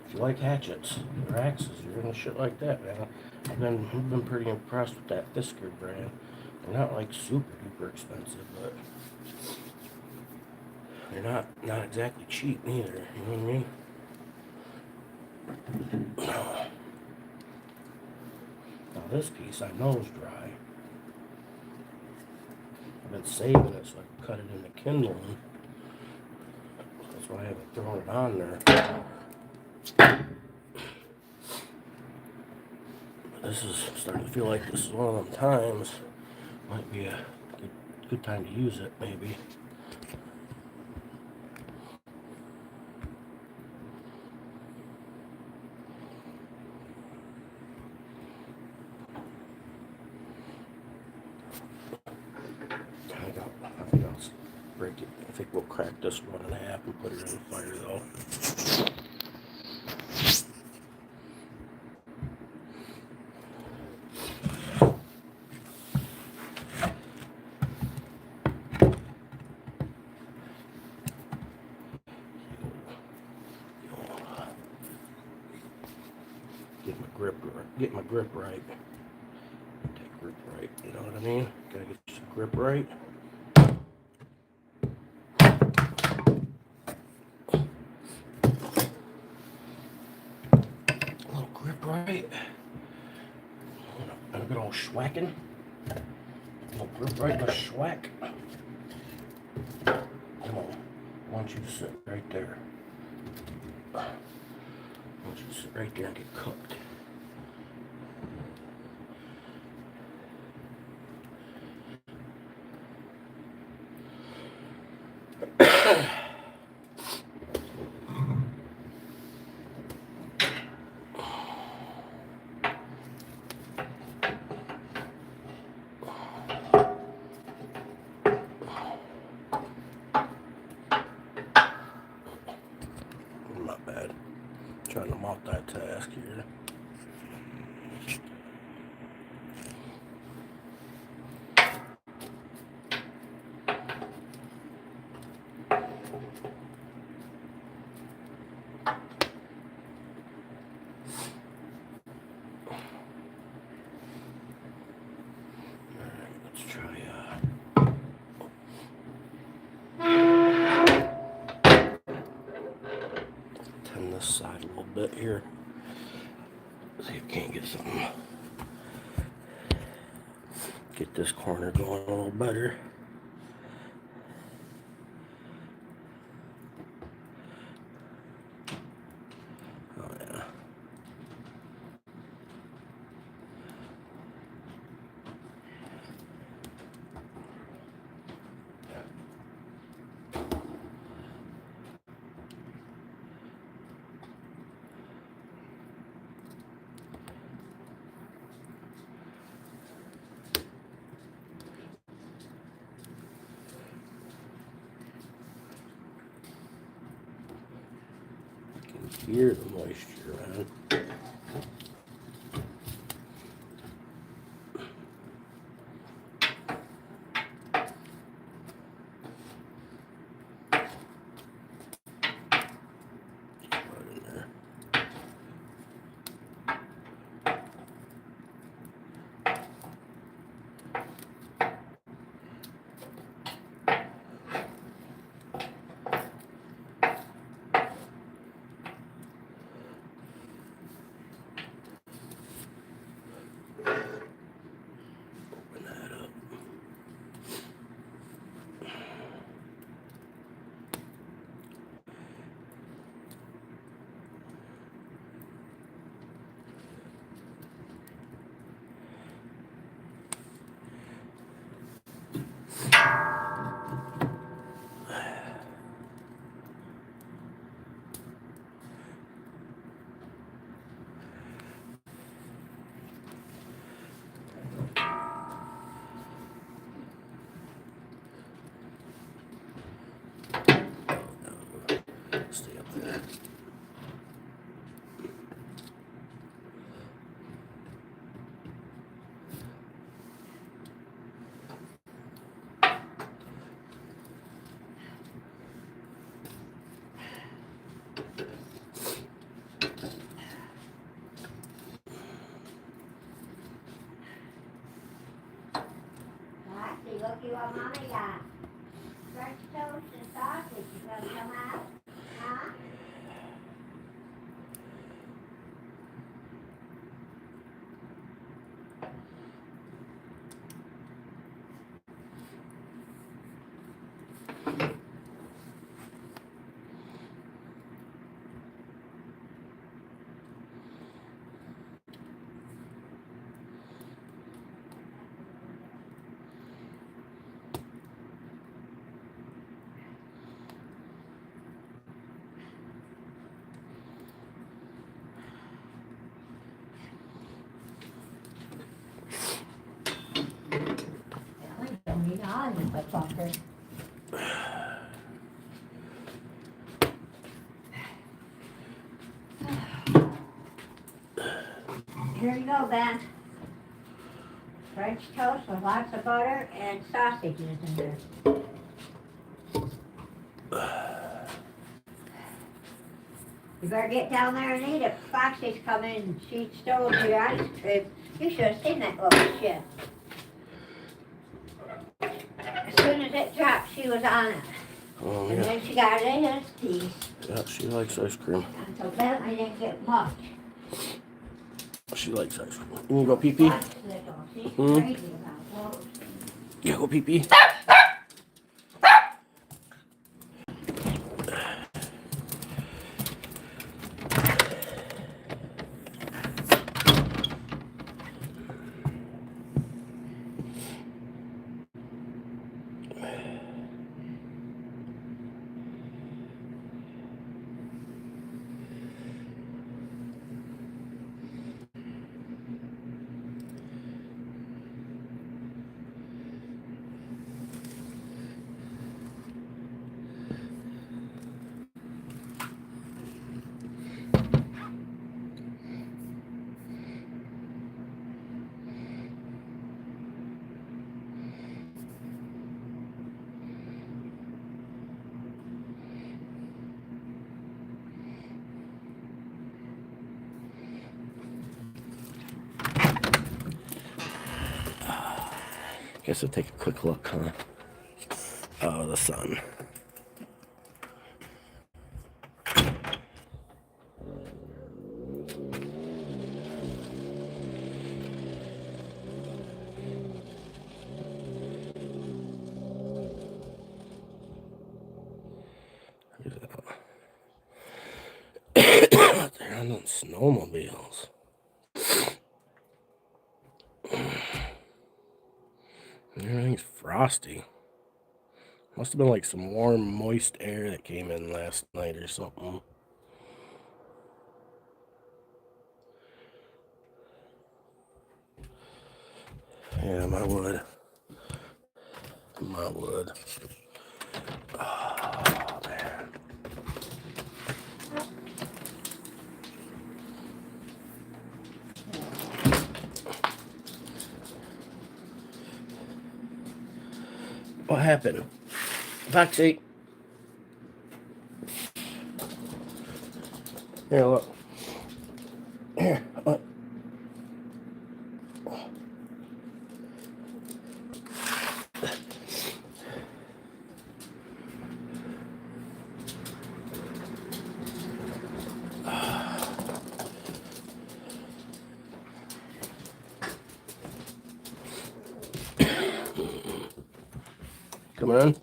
If you like hatchets or axes or any shit like that, man, I've been pretty impressed with that Fisker brand. They're not like super duper expensive, but they're not exactly cheap neither. You know what I mean? Now this piece I know is dry. I've been saving it so I can cut it into kindling. That's why I haven't thrown it on there. But this is starting to feel like this is one of them times. Might be a good time to use it, maybe. I think I'll break it. I think we'll crack this one in half and put it in the fire though. Get my grip right. Take grip right, you know what I mean? Gotta get your grip right. A little grip right. And a good old schwacking. A little grip right, a schwack. Come on. I want you to sit right there. I want you to sit right there and get cooked. Not bad. Trying to multitask here. Let's try turn this side a little bit here. See if I can't get something. Get this corner going a little better. Oh yeah. Hear the moisture, man. Right in there. looky what Mommy got. French toast and sausage. You gonna come out? Huh? Don't eat on you, but fucker. Here you go, Ben. French toast with lots of butter and sausages in there. You better get down there and eat it. Foxy's coming and she stole your ice cream. You should have seen that little shit. As soon as it dropped, she was on it. Oh, And yeah. then she got it his piece. Yeah, she likes ice cream. And so then I didn't get much. She likes ice cream. You wanna go pee pee? Fox little. She's Hmm? crazy about those. Yeah, go pee pee. Guess I'll take a quick look, huh? Oh, the sun. They're on those snowmobiles. Everything's frosty. Must have been like some warm, moist air that came in last night or something. Yeah, my wood. My wood. Oh, man. What happened? Foxy. Here, look. Here, look. Come on.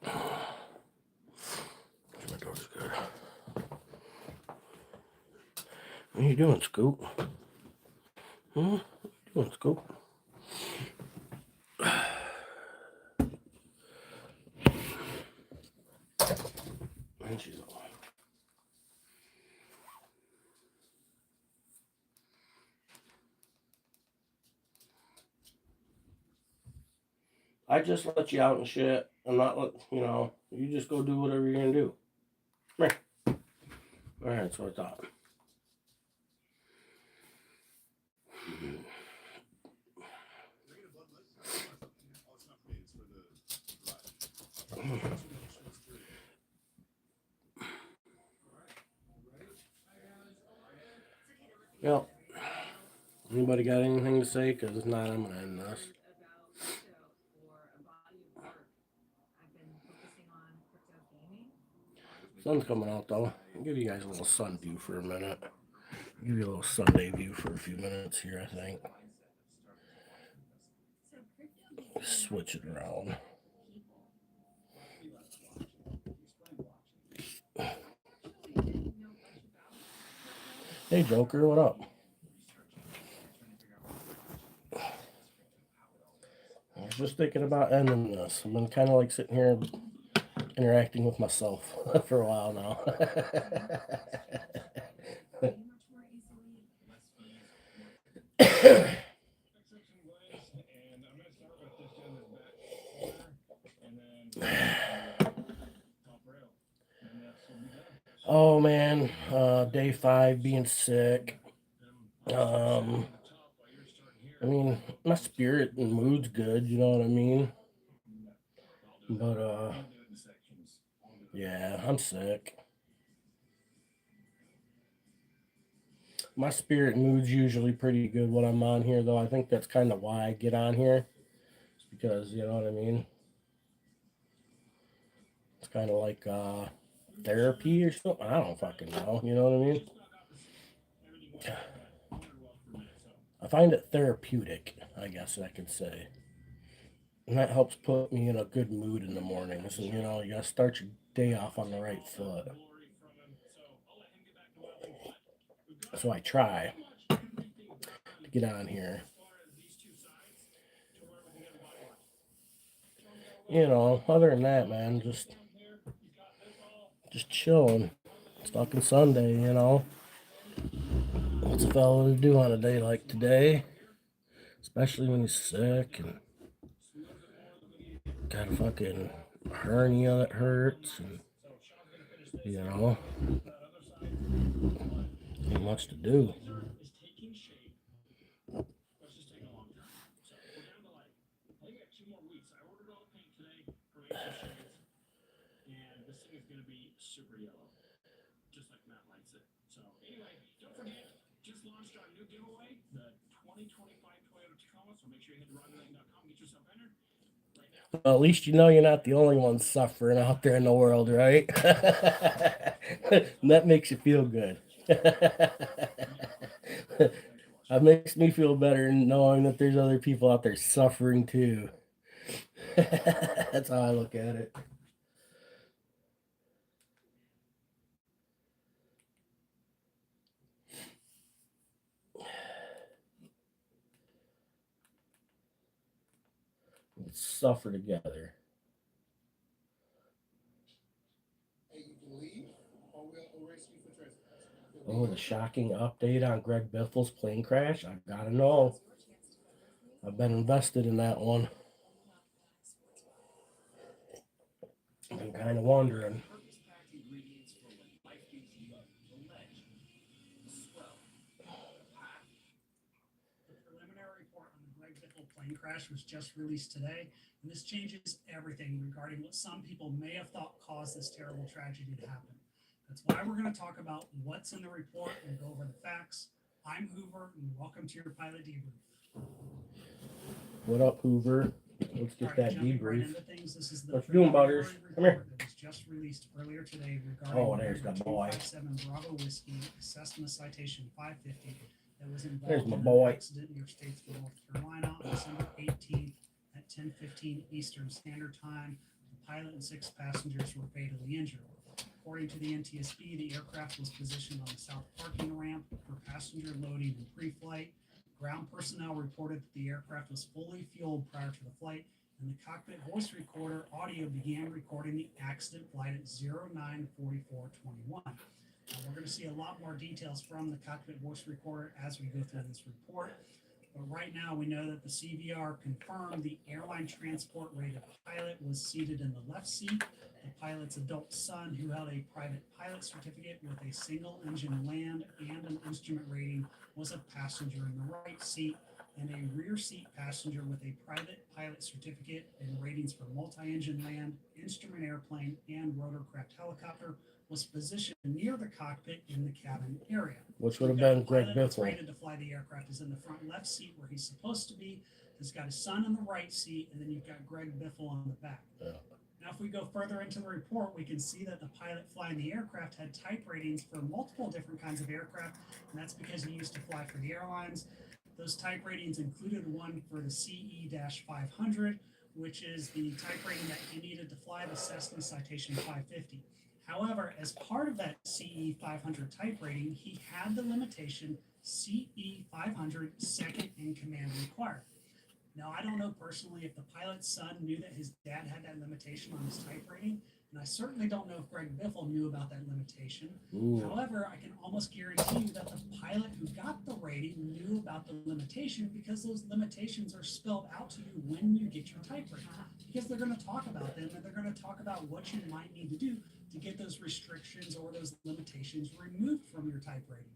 My door's good. What are you doing, Scoop? What are you doing, Scoop? And she's on. I just let you out and shit. I'm not let you just go do whatever you're gonna do. Come here. Alright, that's what I thought. Yep. Anybody got anything to say? Because if not, I'm gonna end this. Sun's coming out though. I'll give you guys a little sun view for a minute. I'll give you a little Sunday view for a few minutes here, I think. Switch it around. Hey Joker, what up? I was just thinking about ending this. I've been kind of like sitting here interacting with myself for a while now. Oh man, day 5 being sick. I mean, my spirit and mood's good, you know what I mean? But yeah, I'm sick. My spirit and mood's usually pretty good when I'm on here, though. I think that's kind of why I get on here. It's because, you know what I mean? It's kind of like therapy or something. I don't fucking know, you know what I mean? I find it therapeutic, I guess I could say. And that helps put me in a good mood in the mornings. And, you know, you gotta start your day off on the right foot. So I try to get on here. You know, other than that, man, just chilling. It's fucking Sunday, you know. What's a fellow to do on a day like today? Especially when he's sick and got a fucking hernia that hurts and, you know, ain't much to do. Well, at least you know you're not the only one suffering out there in the world, right? And that makes you feel good. That makes me feel better knowing that there's other people out there suffering too. That's how I look at it. Let's suffer together. Oh, the shocking update on Greg Biffle's plane crash. I gotta know. I've been invested in that one. I'm kind of wondering. Plane crash was just released today, and this changes everything regarding what some people may have thought caused this terrible tragedy to happen. That's why we're going to talk about what's in the report and go over the facts. I'm Hoover, and welcome to your pilot debrief. What up, Hoover? Let's get that jumping debrief. into things, this is the What you doing, Butters? Come here. report that was just released earlier today regarding Oh, there's the boy. 257 Bravo Whiskey, Cessna Citation 550, that was involved There's my in boy. an accident near Statesville, North Carolina on December 18th at 10:15 Eastern Standard Time. The pilot and 6 passengers were fatally injured. According to the NTSB, the aircraft was positioned on the south parking ramp for passenger loading and pre-flight. Ground personnel reported that the aircraft was fully fueled prior to the flight, and the cockpit voice recorder audio began recording the accident flight at 09:44:21. Now, we're going to see a lot more details from the cockpit voice recorder as we go through this report. But right now, we know that the CVR confirmed the airline transport rated pilot was seated in the left seat. The pilot's adult son, who held a private pilot certificate with a single engine land and an instrument rating, was a passenger in the right seat. and a rear seat passenger with a private pilot certificate and ratings for multi-engine land, instrument airplane, and rotorcraft helicopter was positioned near the cockpit in the cabin area. Which would have You've got been a Greg pilot that's Biffle. rated to fly the aircraft is in the front left seat where he's supposed to be. He's got his son in the right seat, and then you've got Greg Biffle on the back. Yeah. Now, if we go further into the report, we can see that the pilot flying the aircraft had type ratings for multiple different kinds of aircraft, and that's because he used to fly for the airlines. Those type ratings included one for the CE-500, which is the type rating that he needed to fly the Cessna Citation 550. However, as part of that CE-500 type rating, he had the limitation CE-500 second in command required. Now, I don't know personally if the pilot's son knew that his dad had that limitation on his type rating, and I certainly don't know if Greg Biffle knew about that limitation. Ooh. However, I can almost guarantee you that the pilot who got the rating knew about the limitation because those limitations are spelled out to you when you get your type rating. Because they're going to talk about them and they're going to talk about what you might need to do to get those restrictions or those limitations removed from your type rating.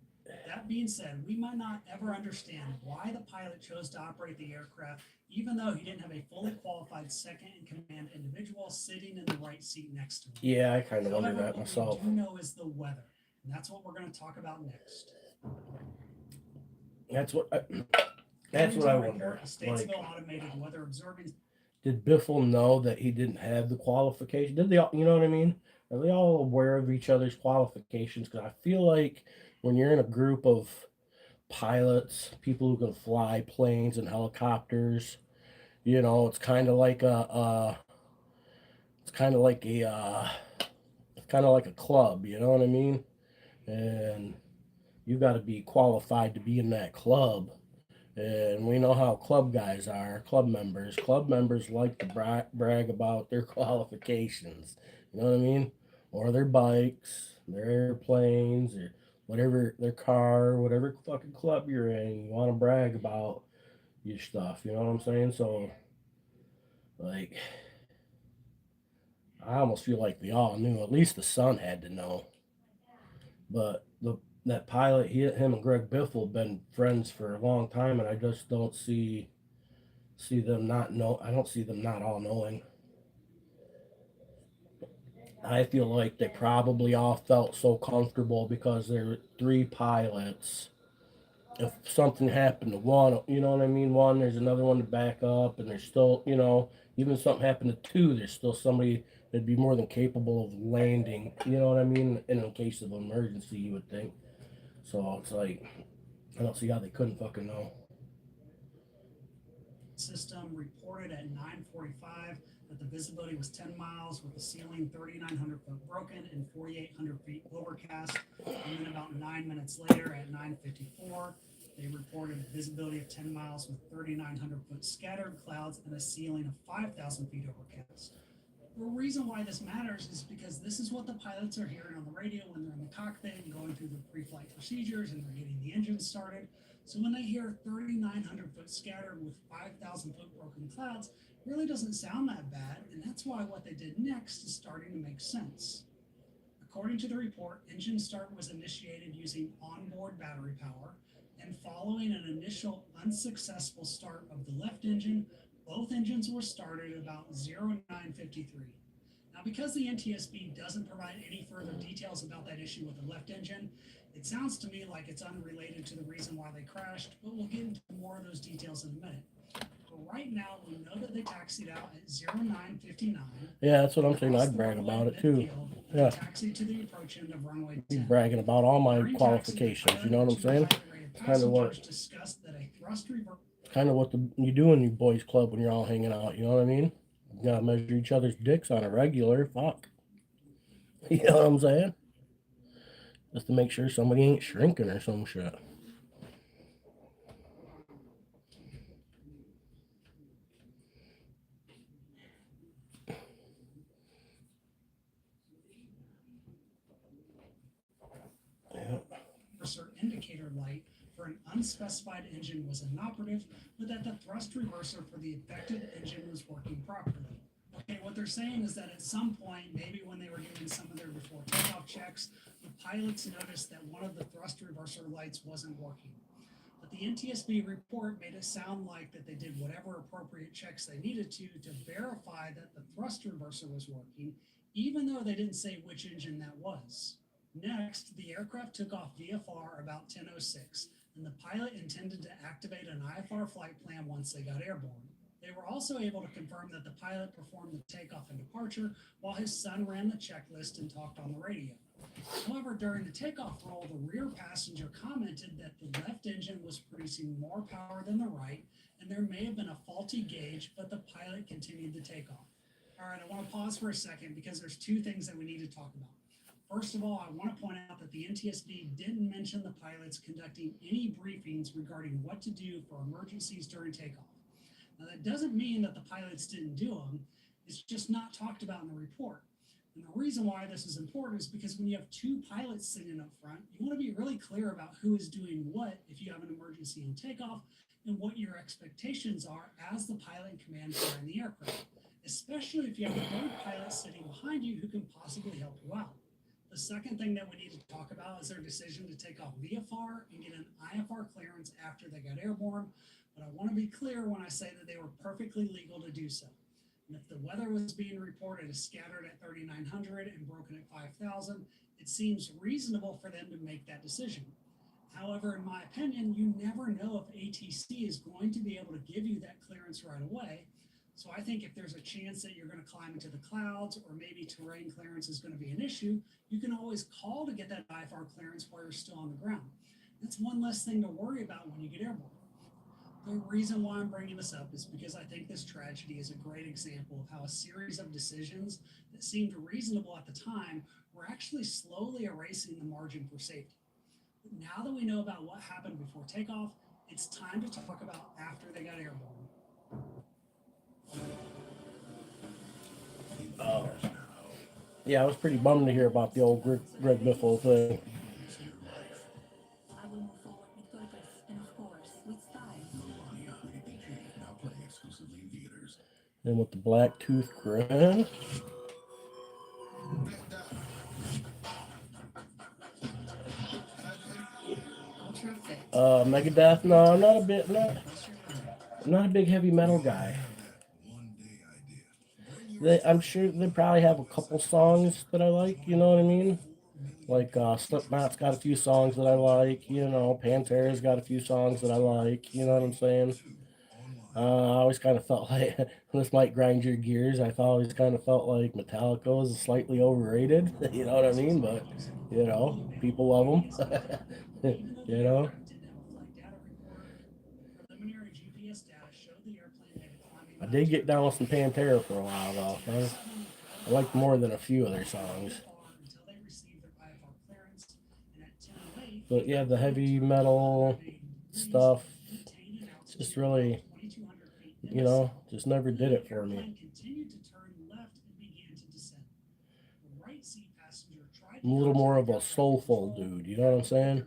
That being said, we might not ever understand why the pilot chose to operate the aircraft, even though he didn't have a fully qualified second in command individual sitting in the right seat next to him. Yeah, I kind of wonder However, that what myself. we do know is the weather, and that's what we're going to talk about next. That's what I According to the wonder. report, a Statesville Like, automated weather observing did Biffle know that he didn't have the qualification? Did they all, you know what I mean? Are they all aware of each other's qualifications? Because I feel like when you're in a group of pilots, people who can fly planes and helicopters, you know, it's kind of like it's kind of like it's kind of like a club. You know what I mean? And you've got to be qualified to be in that club. And we know how club guys are, club members. Club members like to brag about their qualifications. You know what I mean? Or their bikes, their airplanes, or whatever, their car, whatever fucking club you're in. You want to brag about your stuff. You know what I'm saying? So, like, I almost feel like they all knew. At least the son had to know. But that pilot, him and Greg Biffle have been friends for a long time, and I just don't see them not know. I don't see them not all knowing. I feel like they probably all felt so comfortable because there were three pilots. If something happened to one, you know what I mean? One, there's another one to back up, and there's still, you know, even if something happened to two, there's still somebody that'd be more than capable of landing. You know what I mean? And in case of emergency, you would think. So it's like, I don't see how they couldn't fucking know. system reported at 9:45 that the visibility was 10 miles with the ceiling 3,900 foot broken and 4,800 feet overcast. And then about 9 minutes later at 9:54, they reported visibility of 10 miles with 3,900 foot scattered clouds and a ceiling of 5,000 feet overcast. The reason why this matters is because this is what the pilots are hearing on the radio when they're in the cockpit and going through the pre-flight procedures and they're getting the engine started. So when they hear 3,900 foot scattered with 5,000 foot broken clouds, it really doesn't sound that bad, and that's why what they did next is starting to make sense. According to the report, engine start was initiated using onboard battery power, and following an initial unsuccessful start of the left engine, both engines were started at about 09:53. Now, because the NTSB doesn't provide any further details about that issue with the left engine, it sounds to me like it's unrelated to the reason why they crashed, but we'll get into more of those details in a minute. But right now, we know that they taxied out at 09:59. Yeah, that's what I'm saying. I'd brag about it too. Yeah. Taxied to the approach end of runway Be 10. bragging about all my During qualifications. taxi, You know what I'm saying? pilot-rated Kinda what- passengers discussed that a thrust reverser Kind of what you do in your boys club when you're all hanging out. You know what I mean? You gotta measure each other's dicks on a regular. Fuck. You know what I'm saying? Just to make sure somebody ain't shrinking or some shit. indicator light for an unspecified engine was inoperative, but that the thrust reverser for the affected engine was working properly. Okay, what they're saying is that at some point, maybe when they were doing some of their before takeoff checks, the pilots noticed that one of the thrust reverser lights wasn't working. The But the NTSB report made it sound like that they did whatever appropriate checks they needed to verify that the thrust reverser was working, even though they didn't say which engine that was. Next, the aircraft took off VFR about 10:06, and the pilot intended to activate an IFR flight plan once they got airborne. They were also able to confirm that the pilot performed the takeoff and departure while his son ran the checklist and talked on the radio. However, during the takeoff roll, the rear passenger commented that the left engine was producing more power than the right, and there may have been a faulty gauge, but the pilot continued the takeoff. All right, I want to pause for a second because there's two things that we need to talk about. First of all, I want to point out that the NTSB didn't mention the pilots conducting any briefings regarding what to do for emergencies during takeoff. Now, that doesn't mean that the pilots didn't do them. It's just not talked about in the report. And the reason why this is important is because when you have two pilots sitting up front, you want to be really clear about who is doing what if you have an emergency on takeoff and what your expectations are as the pilot in command flying the aircraft, especially if you have a third pilot sitting behind you who can possibly help you out. The second thing that we need to talk about is their decision to take off VFR and get an IFR clearance after they got airborne. But I want to be clear when I say that they were perfectly legal to do so. And if the weather was being reported as scattered at 3,900 and broken at 5,000, it seems reasonable for them to make that decision. However, in my opinion, you never know if ATC is going to be able to give you that clearance right away. So I think if there's a chance that you're going to climb into the clouds or maybe terrain clearance is going to be an issue, you can always call to get that IFR clearance while you're still on the ground. That's one less thing to worry about when you get airborne. The reason why I'm bringing this up is because I think this tragedy is a great example of how a series of decisions that seemed reasonable at the time were actually slowly erasing the margin for safety. But now that we know about what happened before takeoff, it's time to talk about after they got airborne. Oh. Yeah, I was pretty bummed to hear about the old Greg Biffle thing. I will move forward with purpose and of course with style. And with the black tooth grin. Megadeth. No, I'm not a bit. I'm not a big heavy metal guy. I'm sure they probably have a couple songs that I like. You know what I mean? Like Slipknot's got a few songs that I like. You know, Pantera's got a few songs that I like. You know what I'm saying? I always kind of felt like this might grind your gears. I always kind of felt like Metallica was slightly overrated. You know what I mean? But you know, people love them. You know. I did get down with some Pantera for a while though. I liked more than a few of their songs. But yeah, the heavy metal stuff just really, you know, just never did it for me. I'm a little more of a soulful dude, you know what I'm saying?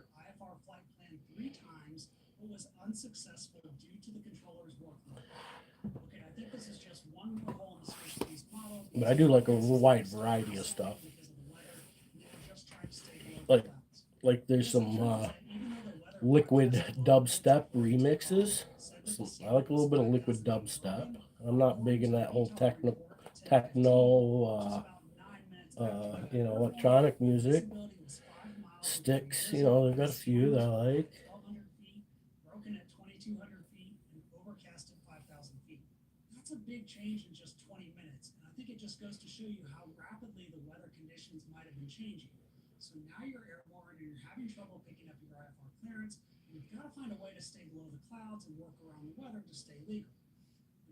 But I do like a wide variety of stuff. Like there's some liquid dubstep remixes. I like a little bit of liquid dubstep. I'm not big in that whole techno, you know, electronic music. Styx, you know, they've got a few that I like. That's a big change in just 20 minutes. And I think it just goes to show you how rapidly the weather conditions might have been changing. So now you're airborne and you're having trouble picking up your IFR clearance. And you've got to find a way to stay below the clouds and work around the weather to stay legal.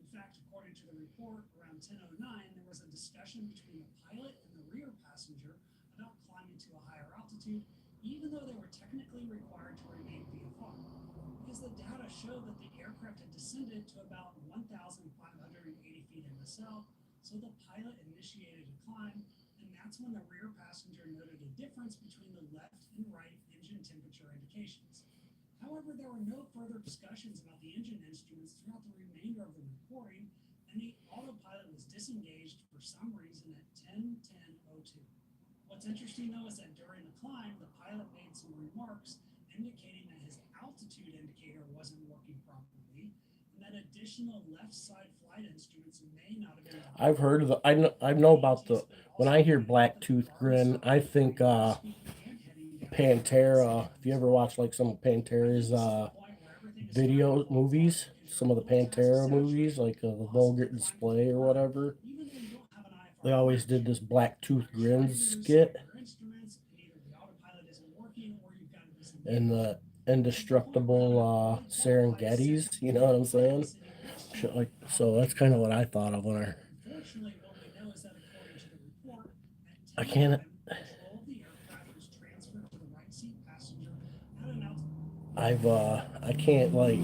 In fact, according to the report, around 10:09, there was a discussion between the pilot and the rear passenger about climbing to a higher altitude, even though they were technically required to remain VFR. Because the data showed that the aircraft had descended to about 1,580 feet MSL, so the pilot initiated a climb, and that's when the rear passenger noted a difference between the left and right engine temperature indications. However, there were no further discussions about the engine instruments throughout the remainder of the recording, and the autopilot was disengaged for some reason at 10:10:02. What's interesting though is that during the climb, the pilot made some remarks, indicating that his altitude indicator wasn't working properly, and that additional left side flight instruments may not have been. I've heard of the. I know about the. When I hear Blacktooth Grin, I think Pantera. If you ever watch like some of Pantera's video movies, some of the Pantera movies, like the Vulgar Display or whatever, they always did this Blacktooth Grin skit, and the indestructible Serengetis. You know what I'm saying? Shit like so. That's kind of what I thought of when I. Unfortunately, what we know is that according to the report, I can't. control of the aircraft was transferred to the right seat passenger at an altitude. I can't like.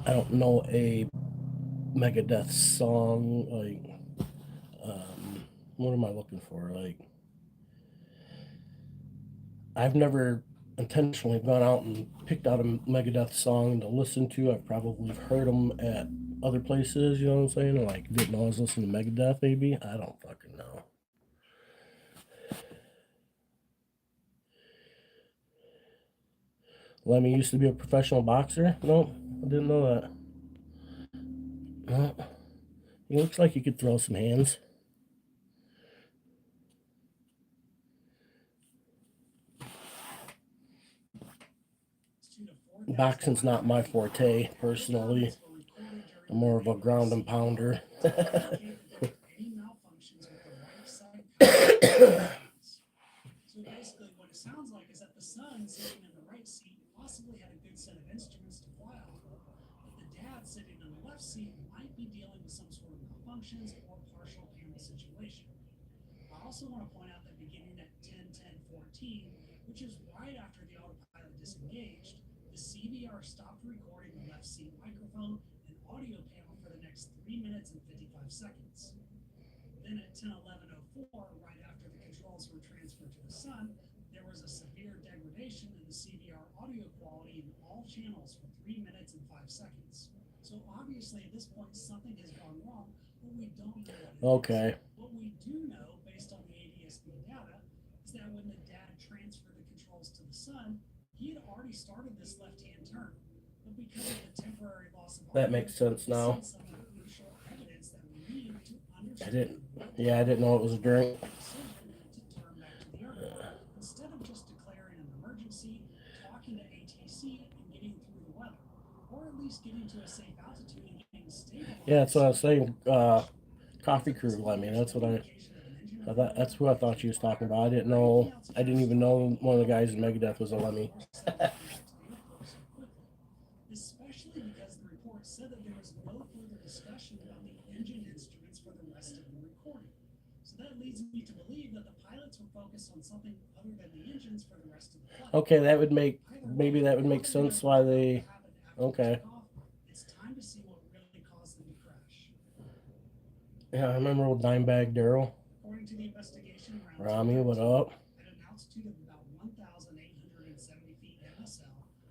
I don't know a Megadeth song like. What am I looking for? Like, I've never intentionally gone out and picked out a Megadeth song to listen to. I've probably heard them at other places, you know what I'm saying? Like, didn't know I was listening to Megadeth, maybe? I don't fucking know. Lemmy used to be a professional boxer? No, I didn't know that. No. He looks like he could throw some hands. Boxing's not my forte, personally. I'm more of a ground and pounder. So basically, what it sounds like is that the son sitting in the right seat possibly had a good set of instruments to fly off of, but the dad sitting in the left seat might be dealing with some sort of malfunctions or partial panel situation. I also want to point out that beginning at 10:10:14, which is right after the autopilot disengaged, the CVR stopped recording the left seat microphone and audio panel for the next 3 minutes and 55 seconds. Then at 10:11:04, right after the controls were transferred to the sun, there was a severe degradation in the CVR audio quality in all channels for 3 minutes and 5 seconds. So obviously at this point something has gone wrong, but we don't know what it Okay. is. What we do know, based on the ADSB data, is that when the dad transferred the controls to the sun, he had already started this left-hand turn. But because of the temporary loss of That makes sense now. some of the crucial evidence that we need to understand. I didn't know it was a drink. To turn back to the airport. Instead of just declaring an emergency, talking to ATC and getting through the weather, or at least getting to a safe altitude and getting stabilized. Yeah, that's what I was saying. Coffee Crew, I mean, that's what I thought, that's who I thought she was talking about. I didn't even know one of the guys in Megadeth was a Lemmy. Especially because the report said that there was no further discussion about the engine instruments for the rest of the recording. So that leads me to believe that the pilots were focused on something other than the engines for the rest of the flight. Okay, maybe that would make sense why they. Okay. It's time to see what really caused them to crash. Yeah, I remember old Dimebag Daryl. According to the investigation, Rami, what up? at an altitude of about 1,870 feet MSL,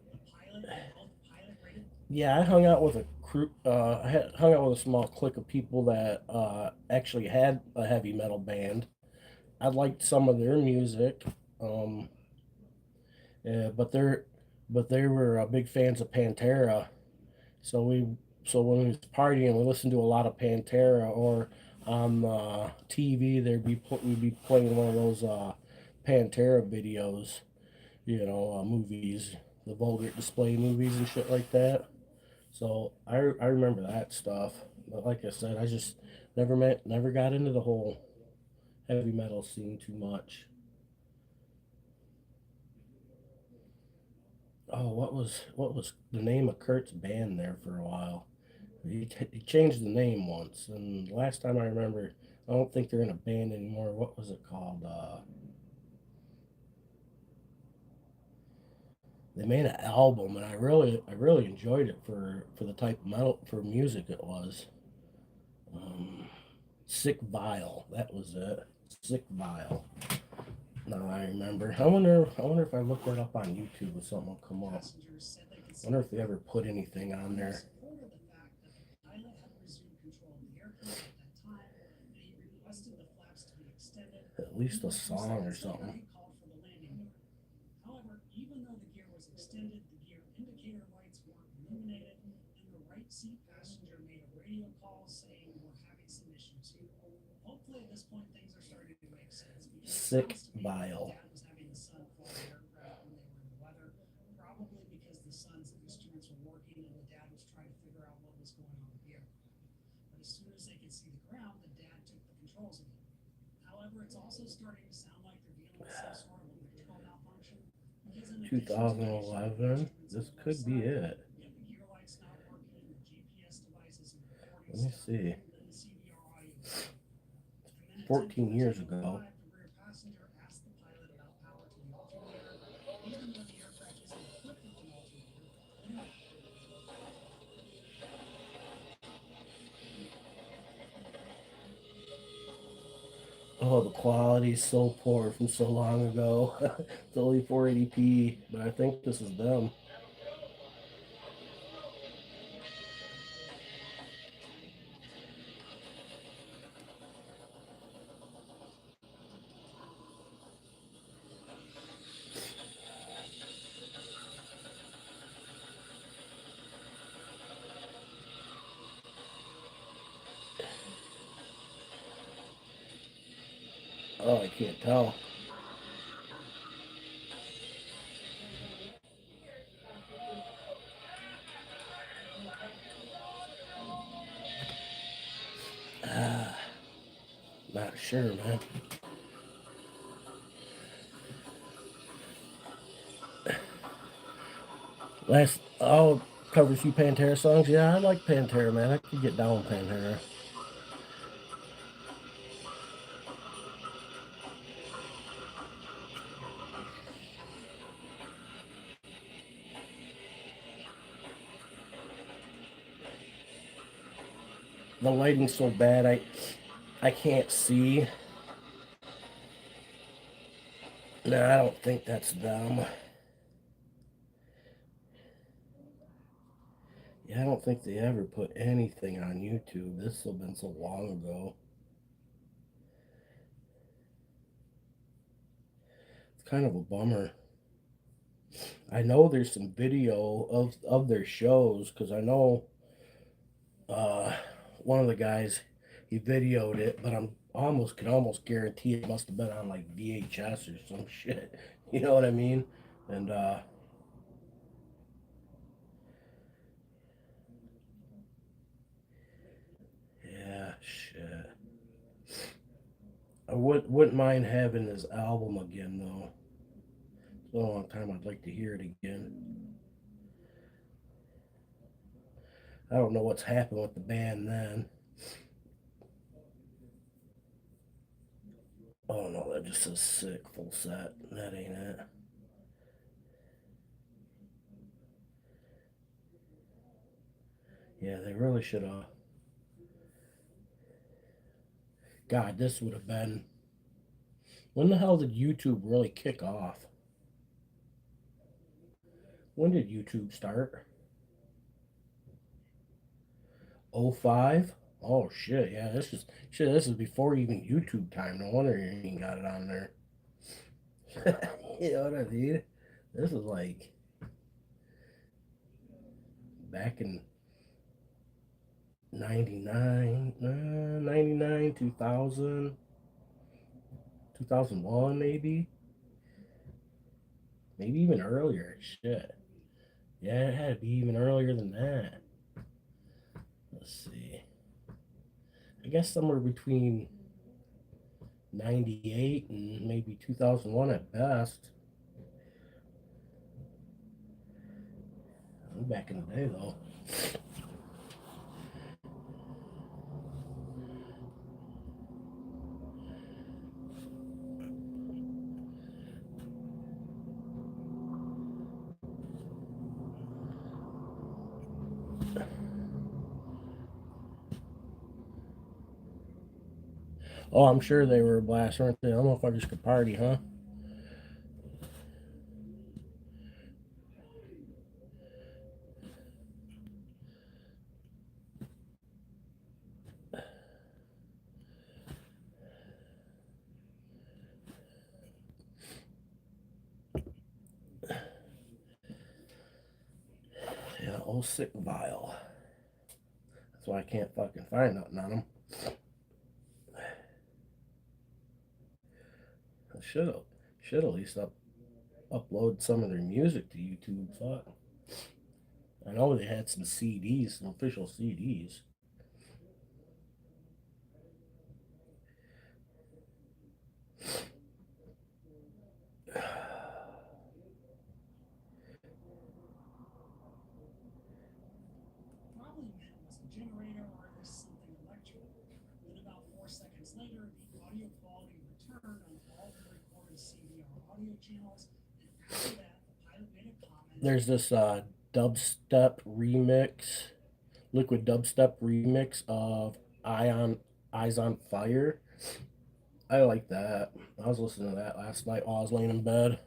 the pilot and both pilot rated. Yeah, I hung out with a crew. Hung out with a small clique of people that actually had a heavy metal band. I liked some of their music, yeah, but they were big fans of Pantera. So when we was partying, we listened to a lot of Pantera, or on TV we'd be playing one of those Pantera videos, movies, the Vulgar Display movies and shit like that. So I remember that stuff. But like I said, I just never got into the whole heavy metal scene too much. Oh, what was the name of Kurt's band there for a while? He changed the name once, and last time I remember, I don't think they're in a band anymore. What was it called? They made an album, and I really enjoyed it for the type of metal for music it was. Sick Vile, that was it. Sick Vile. Now I remember. I wonder if I look that up on YouTube or something will come up. Passengers said they could I wonder if they ever put anything on there. supported the fact that the pilot had resumed control of the aircraft at that time, and he requested the flaps to be extended. extended. At least a From song or seconds later, something. he called for the landing gear. However, even though the gear was extended, the gear indicator lights weren't illuminated, and the right seat passenger made a radio call saying we're having some issues here. Hopefully, at this point, things are starting to make sense. Because it Sick sounds to me like bile. Dad was having the sun fly the aircraft when they were in the weather, probably because the sun's instruments were working and the dad was trying to figure out what was going on with the aircraft. But as soon as they could see the ground, the dad took the controls again. However, it's also starting to sound like they're dealing with some sort of electrical malfunction. Because in addition to the issue with the 2011. instruments This on the could left be side, it. you have the gear lights not working, the GPS devices and recording Let me stuff, see. and the CBR audio. And then at 14 years 10:14:05, ago. the rear passenger asked the pilot about power to the alternator, even though the aircraft isn't equipped with an alternator. Oh, the quality's so poor from so long ago. It's only 480p, but I think this is them. Oh, I can't tell. Ah, not sure, man. I'll cover a few Pantera songs. Yeah, I like Pantera, man. I could get down with Pantera. The lighting's so bad, I can't see. No, I don't think that's them. Yeah, I don't think they ever put anything on YouTube. This has been so long ago. It's kind of a bummer. I know there's some video of their shows because I know uh, one of the guys he videoed it, but I'm almost can almost guarantee it must have been on like VHS or some shit. You know what I mean? And yeah, shit. I wouldn't mind having his album again though. It's been a long time. I'd like to hear it again. I don't know what's happened with the band then. Oh no, that just says sick full set. That ain't it. Yeah, they really should have. God, this would have been. When the hell did YouTube really kick off? When did YouTube start? 05? Oh shit, yeah, this is shit, this is before even YouTube time. No wonder you ain't got it on there. You know what I mean? This is like back in 99, 99, 2000, 2001 maybe? Maybe even earlier. Shit. Yeah, it had to be even earlier than that. Let's see. I guess somewhere between 98 and maybe 2001 at best. Back in the day, though. Oh, I'm sure they were a blast, weren't they? I don't know if I just could party, huh? old sick vial. That's why I can't fucking find nothing on them. I should at least upload some of their music to YouTube. Fuck. I know they had some CDs, some official CDs. Probably meant was a generator or at least something electrical. Then about 4 seconds later, the audio quality returned on all the recorded CBR audio channels, and after that, the pilot made a comment. There's this dubstep remix, liquid dubstep remix of Eyes on Fire. I like that. I was listening to that last night while I was laying in bed.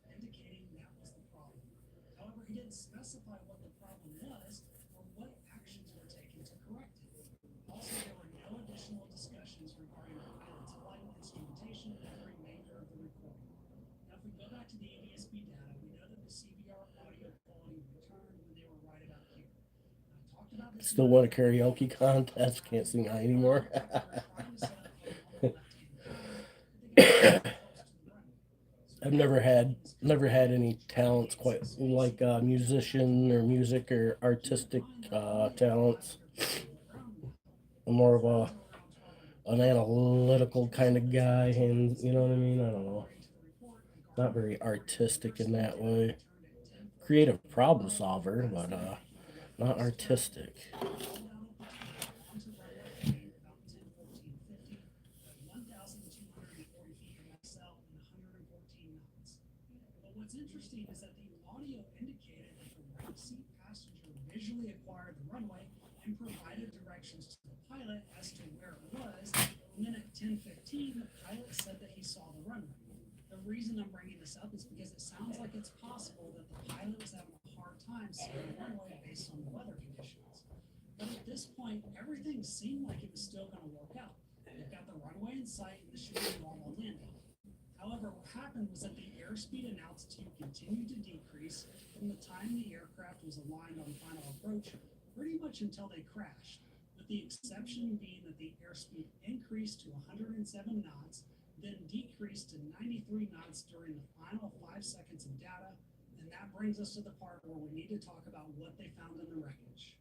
Indicating that was the problem. However, he didn't specify what the problem was or what actions were taken to correct it. Also, there were no additional discussions regarding the pilot's flight instrumentation or the remainder of the recording. Now, if we go back to the ADSB data, we know that the CBR audio quality returned when they were right about here. I talked about this. Still won a karaoke contest. Can't sing high anymore. I've never had any talents quite like musician or music or artistic talents. I'm more of an analytical kind of guy, and you know what I mean. I don't know. Not very artistic in that way. Creative problem solver, but not artistic. What's interesting is that the audio indicated that the right seat passenger visually acquired the runway and provided directions to the pilot as to where it was. And then at 10:15, the pilot said that he saw the runway. The reason I'm bringing this up is because it sounds like it's possible that the pilot was having a hard time seeing the runway based on the weather conditions. But at this point, everything seemed like it was still going to work out. They've got the runway in sight and this should be a normal landing. However, what happened was that the airspeed announced to continue to decrease from the time the aircraft was aligned on final approach, pretty much until they crashed, with the exception being that the airspeed increased to 107 knots, then decreased to 93 knots during the final 5 seconds of data, and that brings us to the part where we need to talk about what they found in the wreckage.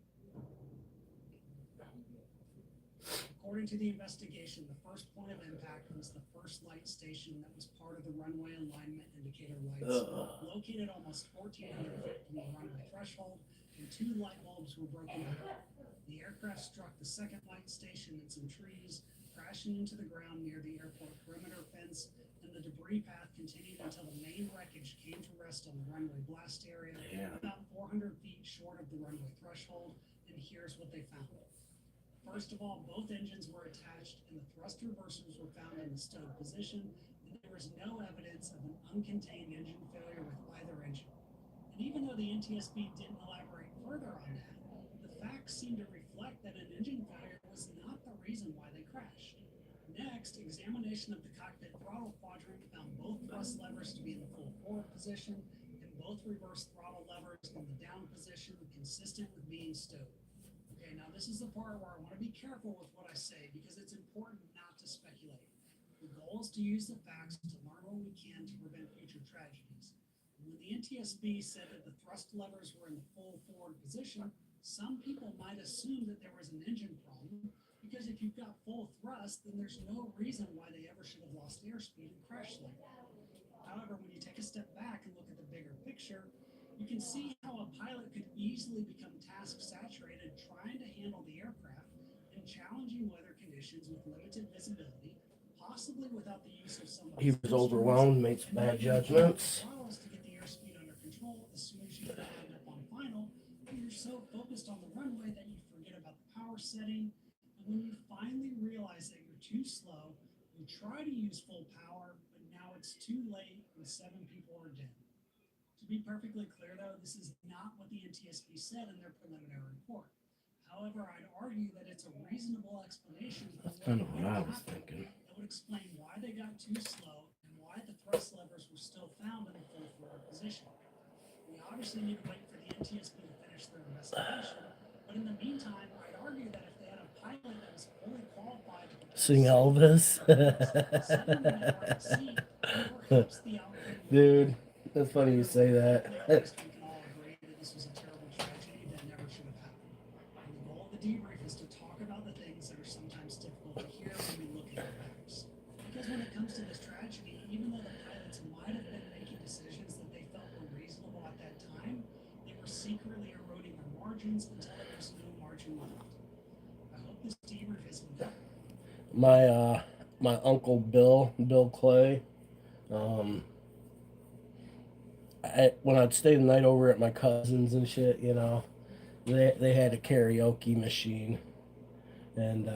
According to the investigation, the first point of impact was the first light station that was part of the runway alignment indicator lights, located almost 1,400 feet from the runway threshold, and 2 light bulbs were broken out. The aircraft struck the second light station and some trees, crashing into the ground near the airport perimeter fence, and the debris path continued until the main wreckage came to rest on the runway blast area, about 400 feet short of the runway threshold, and here's what they found. First of all, both engines were attached and the thrust reversers were found in the stowed position, and there was no evidence of an uncontained engine failure with either engine. And even though the NTSB didn't elaborate further on that, the facts seem to reflect that an engine failure was not the reason why they crashed. Next, examination of the cockpit throttle quadrant found both thrust levers to be in the full forward position and both reverse throttle levers in the down position, consistent with being stowed. Okay, now this is the part where I want to be careful with what I say because it's important not to speculate. The goal is to use the facts to learn what we can to prevent future tragedies. When the NTSB said that the thrust levers were in the full forward position, some people might assume that there was an engine problem because if you've got full thrust, then there's no reason why they ever should have lost airspeed and crashed like that. However, when you take a step back and look at the bigger picture, you can see how a pilot could easily become task saturated trying to handle the aircraft in challenging weather conditions with limited visibility, possibly without the use of some of He was overwhelmed, made some bad judgments. to get the airspeed under control as soon as you end up on final, but you're so focused on the runway that you forget about the power setting. And when you finally realize that you're too slow, you try to use full power, but now it's too late and 7 people are dead. To be perfectly clear, though, this is not what the NTSB said in their preliminary report. However, I'd argue that it's a reasonable explanation for That's kind of what I was thinking. that would explain why they got too slow and why why the thrust levers were still found in the full forward position. We obviously need to wait for the NTSB to finish their investigation, but in the meantime, I'd argue that if they had a pilot that was fully qualified to protect Sing Elvis. someone would have already seen, and perhaps the outcome would be Dude, that's funny you say that. At least we can all agree that this was a terrible tragedy that never should have happened. And the goal of the debrief is to talk about the things that are sometimes difficult to hear when we look at the facts. Because when it comes to this tragedy, even though the pilots might have been making decisions that they felt were reasonable at that time, they were secretly eroding their margins until there was no margin left. I hope this debrief has been helpful. My uncle Bill Clay, when I'd stay the night over at my cousins and shit, you know, they had a karaoke machine, and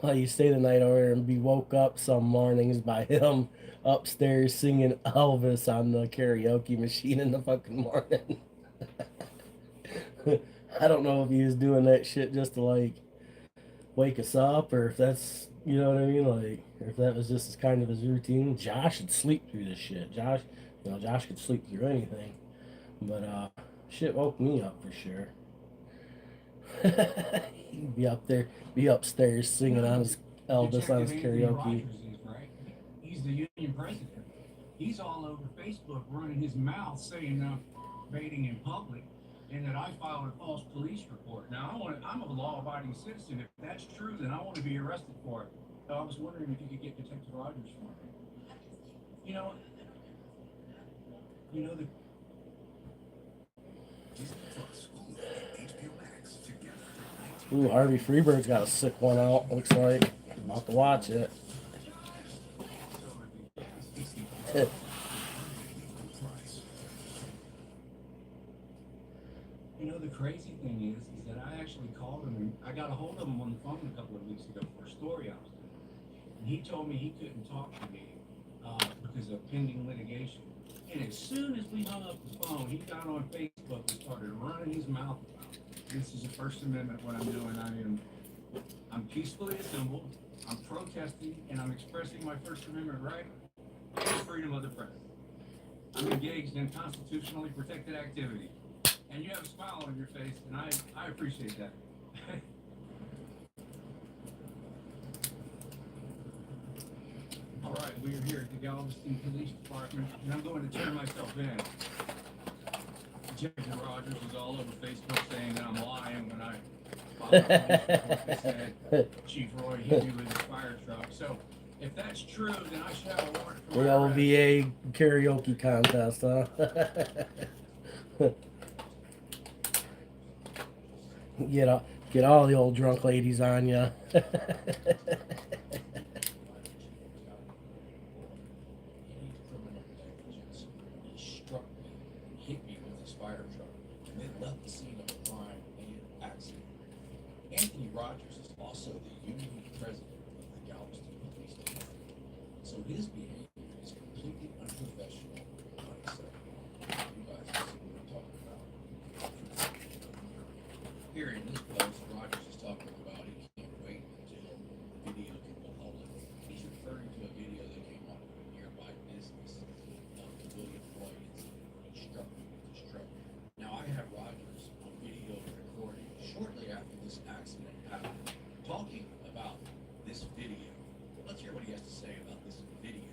you stay the night over and be woke up some mornings by him upstairs singing Elvis on the karaoke machine in the fucking morning. I don't know if he was doing that shit just to like wake us up, or if that's, you know what I mean, like, or if that was just as kind of his routine. Josh would sleep through this shit. Josh could sleep through anything, but shit woke me up for sure. He'd be upstairs singing on his Elvis on his karaoke. Rogers is, right? He's the union president. He's all over Facebook running his mouth saying baiting in public, and that I filed a false police report. Now I'm a law-abiding citizen. If that's true, then I want to be arrested for it. So I was wondering if you could get Detective Rogers for me. You know the. Ooh, Harvey Freebird's got a sick one out. Looks like I'm about to watch it. You know, the crazy thing is that I actually called him, and I got a hold of him on the phone a couple of weeks ago for a story I was doing. And he told me he couldn't talk to me because of pending litigation. And as soon as we hung up the phone, he got on Facebook and started running his mouth about it. This is the First Amendment, what I'm doing. I'm peacefully assembled, I'm protesting, and I'm expressing my First Amendment right to freedom of the press. I'm engaged in constitutionally protected activity. And you have a smile on your face, and I appreciate that. All right, we are here at the Galveston Police Department, and I'm going to turn myself in. Detective Rogers was all over Facebook saying that I'm lying when I said Chief Roy hit me with his fire truck. So if that's true, then I should have a warrant for The my arrest. LVA karaoke contest, huh? Get all the old drunk ladies on ya. Struck me, hit me with his fire truck, and then left the scene of a crime and accident. Anthony Rogers is also the union president of the Galveston Police Department, so his behavior is completely unprofessional and unacceptable. You guys see what I'm talking about. Here in this post, Rogers is talking about he can't wait until the video can go public. He's referring to a video that came out of a nearby business of William Roy incident where he struck me with his truck. Now I have Rogers on video recording shortly after this accident happened, talking about this video. Let's hear what he has to say about this video.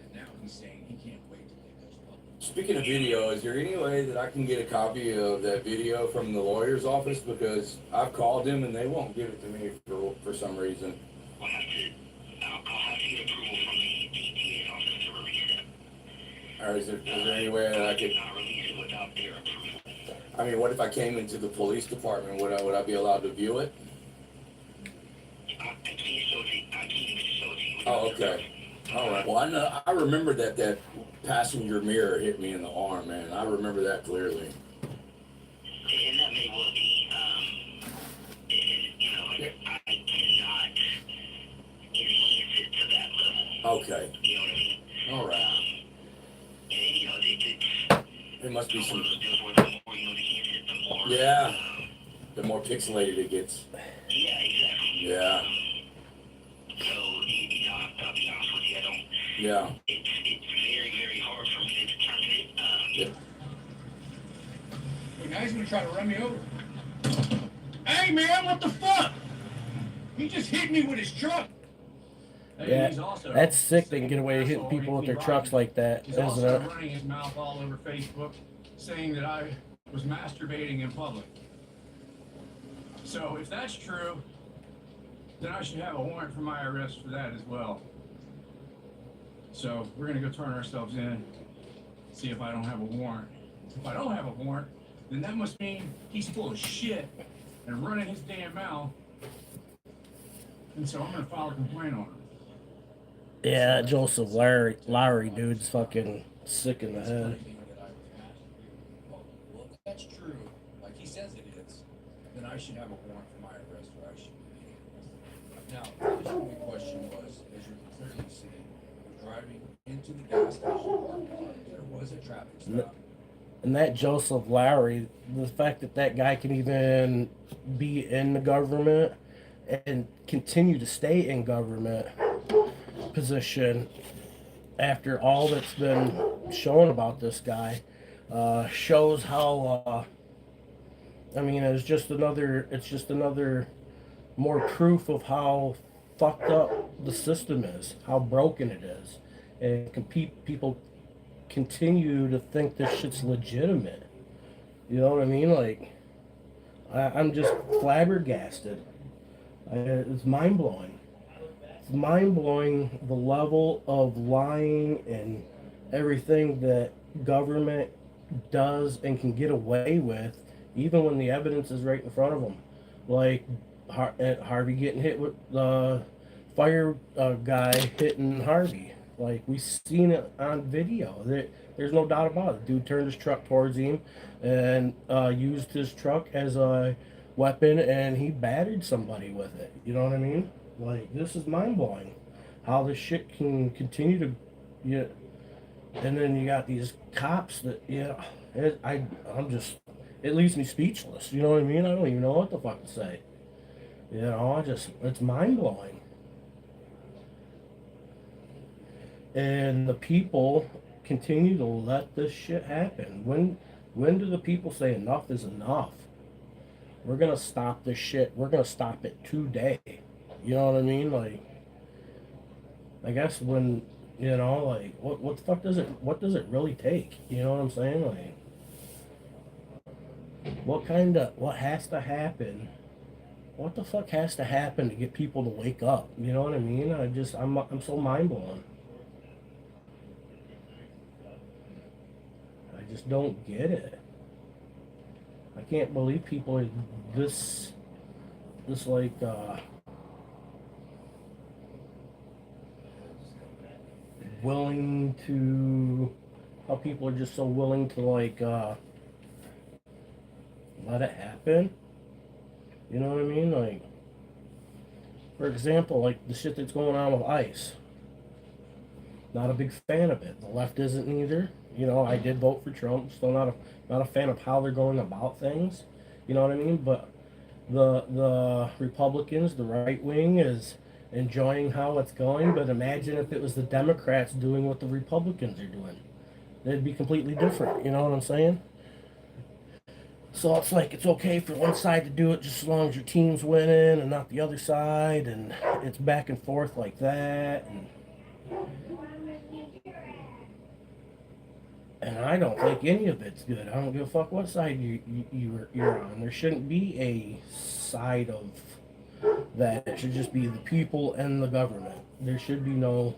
And now he's saying he can't wait till it goes public. Speaking of video, is there any way that I can get a copy of that video from the lawyer's office? Because I've called them and they won't give it to me for some reason. I'll have to get approval from the DA's office to release it. Or is there any way that I could? Not release it without their approval. I mean, what if I came into the police department? Would I be allowed to view it? I can't show it to you. Oh, okay. All right. Well, I remember that passenger mirror hit me in the arm, man. I remember that clearly. And that may well be, I cannot enhance it to that level. Okay. You know what I mean? All right. It must be it's one some. of those deals where the more you enhance it, the more. Yeah. The more pixelated it gets. Yeah, exactly. Yeah. So, I'll be honest with you, I don't. Yeah. It's Now he's gonna try to run me over. Hey man, what the fuck? He just hit me with his truck. Hey, Yeah, he's also that's sick. They can get away with hitting people with their trucks like that, He's isn't also it? running his mouth all over Facebook, saying that I was masturbating in public. So if that's true, then I should have a warrant for my arrest for that as well. So we're gonna go turn ourselves in, see if I don't have a warrant. If I don't have a warrant, then that must mean he's full of shit and running his damn mouth. And so I'm gonna file a complaint on him. Yeah, that Joseph Lowry dude's fucking sick in the That's the funny head. thing that I was asked here. Well, if that's true, like he says it is, then I should have a warrant for my arrest, or I should be arrested. Now, the only question was, as you can clearly see, we're driving into the gas station parking lot. There was a traffic stop. And that Joseph Lowry, the fact that that guy can even be in the government and continue to stay in government position after all that's been shown about this guy shows how I mean it's just another more proof of how fucked up the system is, how broken it is, and people continue to think this shit's legitimate. You know what I mean? Like I'm just flabbergasted. It's mind blowing. It's mind blowing the level of lying and everything that government does and can get away with, even when the evidence is right in front of them. Like Harvey getting hit with the fire guy hitting Harvey. Like we seen it on video. There's no doubt about it. Dude turned his truck towards him and used his truck as a weapon, and he battered somebody with it. You know what I mean? Like, this is mind blowing. How this shit can continue to, and then you got these cops that, I'm just, it leaves me speechless. You know what I mean? I don't even know what the fuck to say. It's mind blowing. And the people continue to let this shit happen. When do the people say enough is enough? We're gonna stop this shit. We're gonna stop it today. You know what I mean? Like, I guess when, like, what the fuck what does it really take? You know what I'm saying? Like, what has to happen? What the fuck has to happen to get people to wake up? You know what I mean? I'm so mind blown. I just don't get it. I can't believe people are this like, willing to, how people are just so willing to, like, let it happen. You know what I mean? Like, for example, like the shit that's going on with ICE. Not a big fan of it. The left isn't either. I did vote for Trump. Still not a fan of how they're going about things. You know what I mean? But the Republicans, the right wing, is enjoying how it's going. But imagine if it was the Democrats doing what the Republicans are doing. It'd be completely different. You know what I'm saying? So it's like it's okay for one side to do it just as long as your team's winning and not the other side, and it's back and forth like that. And I don't think any of it's good. I don't give a fuck what side you're on. There shouldn't be a side of that. It should just be the people and the government. There should be no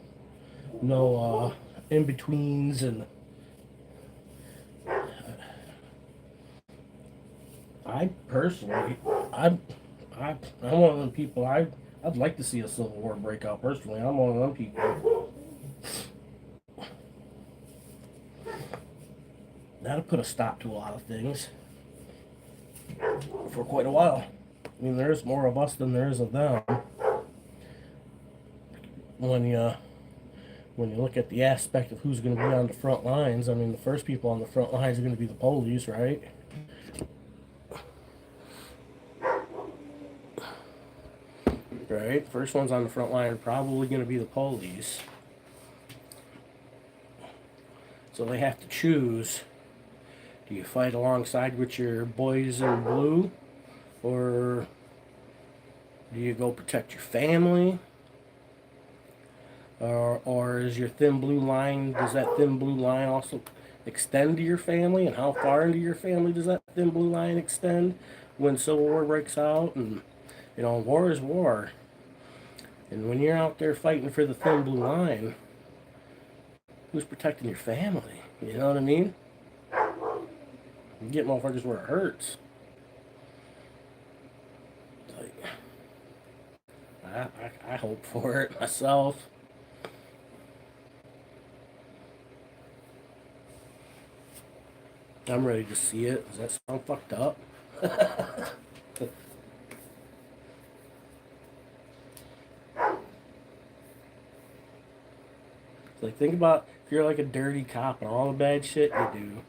in-betweens. And I personally, I'm one of them people. I'd like to see a civil war break out. Personally, I'm one of them people. That'll put a stop to a lot of things for quite a while. I mean, there's more of us than there is of them. When you look at the aspect of who's going to be on the front lines, I mean, the first people on the front lines are going to be the police, right? Right? First ones on the front line are probably going to be the police. So they have to choose. Do you fight alongside with your boys in blue? Or do you go protect your family? Or is your thin blue line, does that thin blue line also extend to your family? And how far into your family does that thin blue line extend when Civil War breaks out? And, you know, war is war. And when you're out there fighting for the thin blue line, who's protecting your family? You know what I mean? You get motherfuckers where it hurts. It's like, I hope for it myself. I'm ready to see it. Does that sound fucked up? It's like, think about if you're like a dirty cop and all the bad shit you do,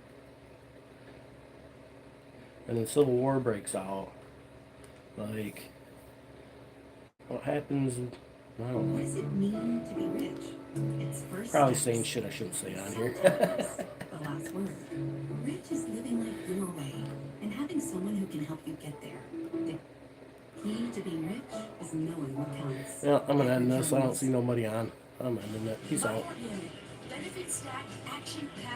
and then Civil War breaks out. Like, what happens? I don't What know. does it mean to be rich? It's first Probably steps. saying shit I shouldn't say on here. The last word. Rich is living life your way and having someone who can help you get there. The key to being rich is knowing what counts. Yeah, I'm gonna end this. I don't see nobody on. I'm ending it. Peace out. Benefit stacked, action-packed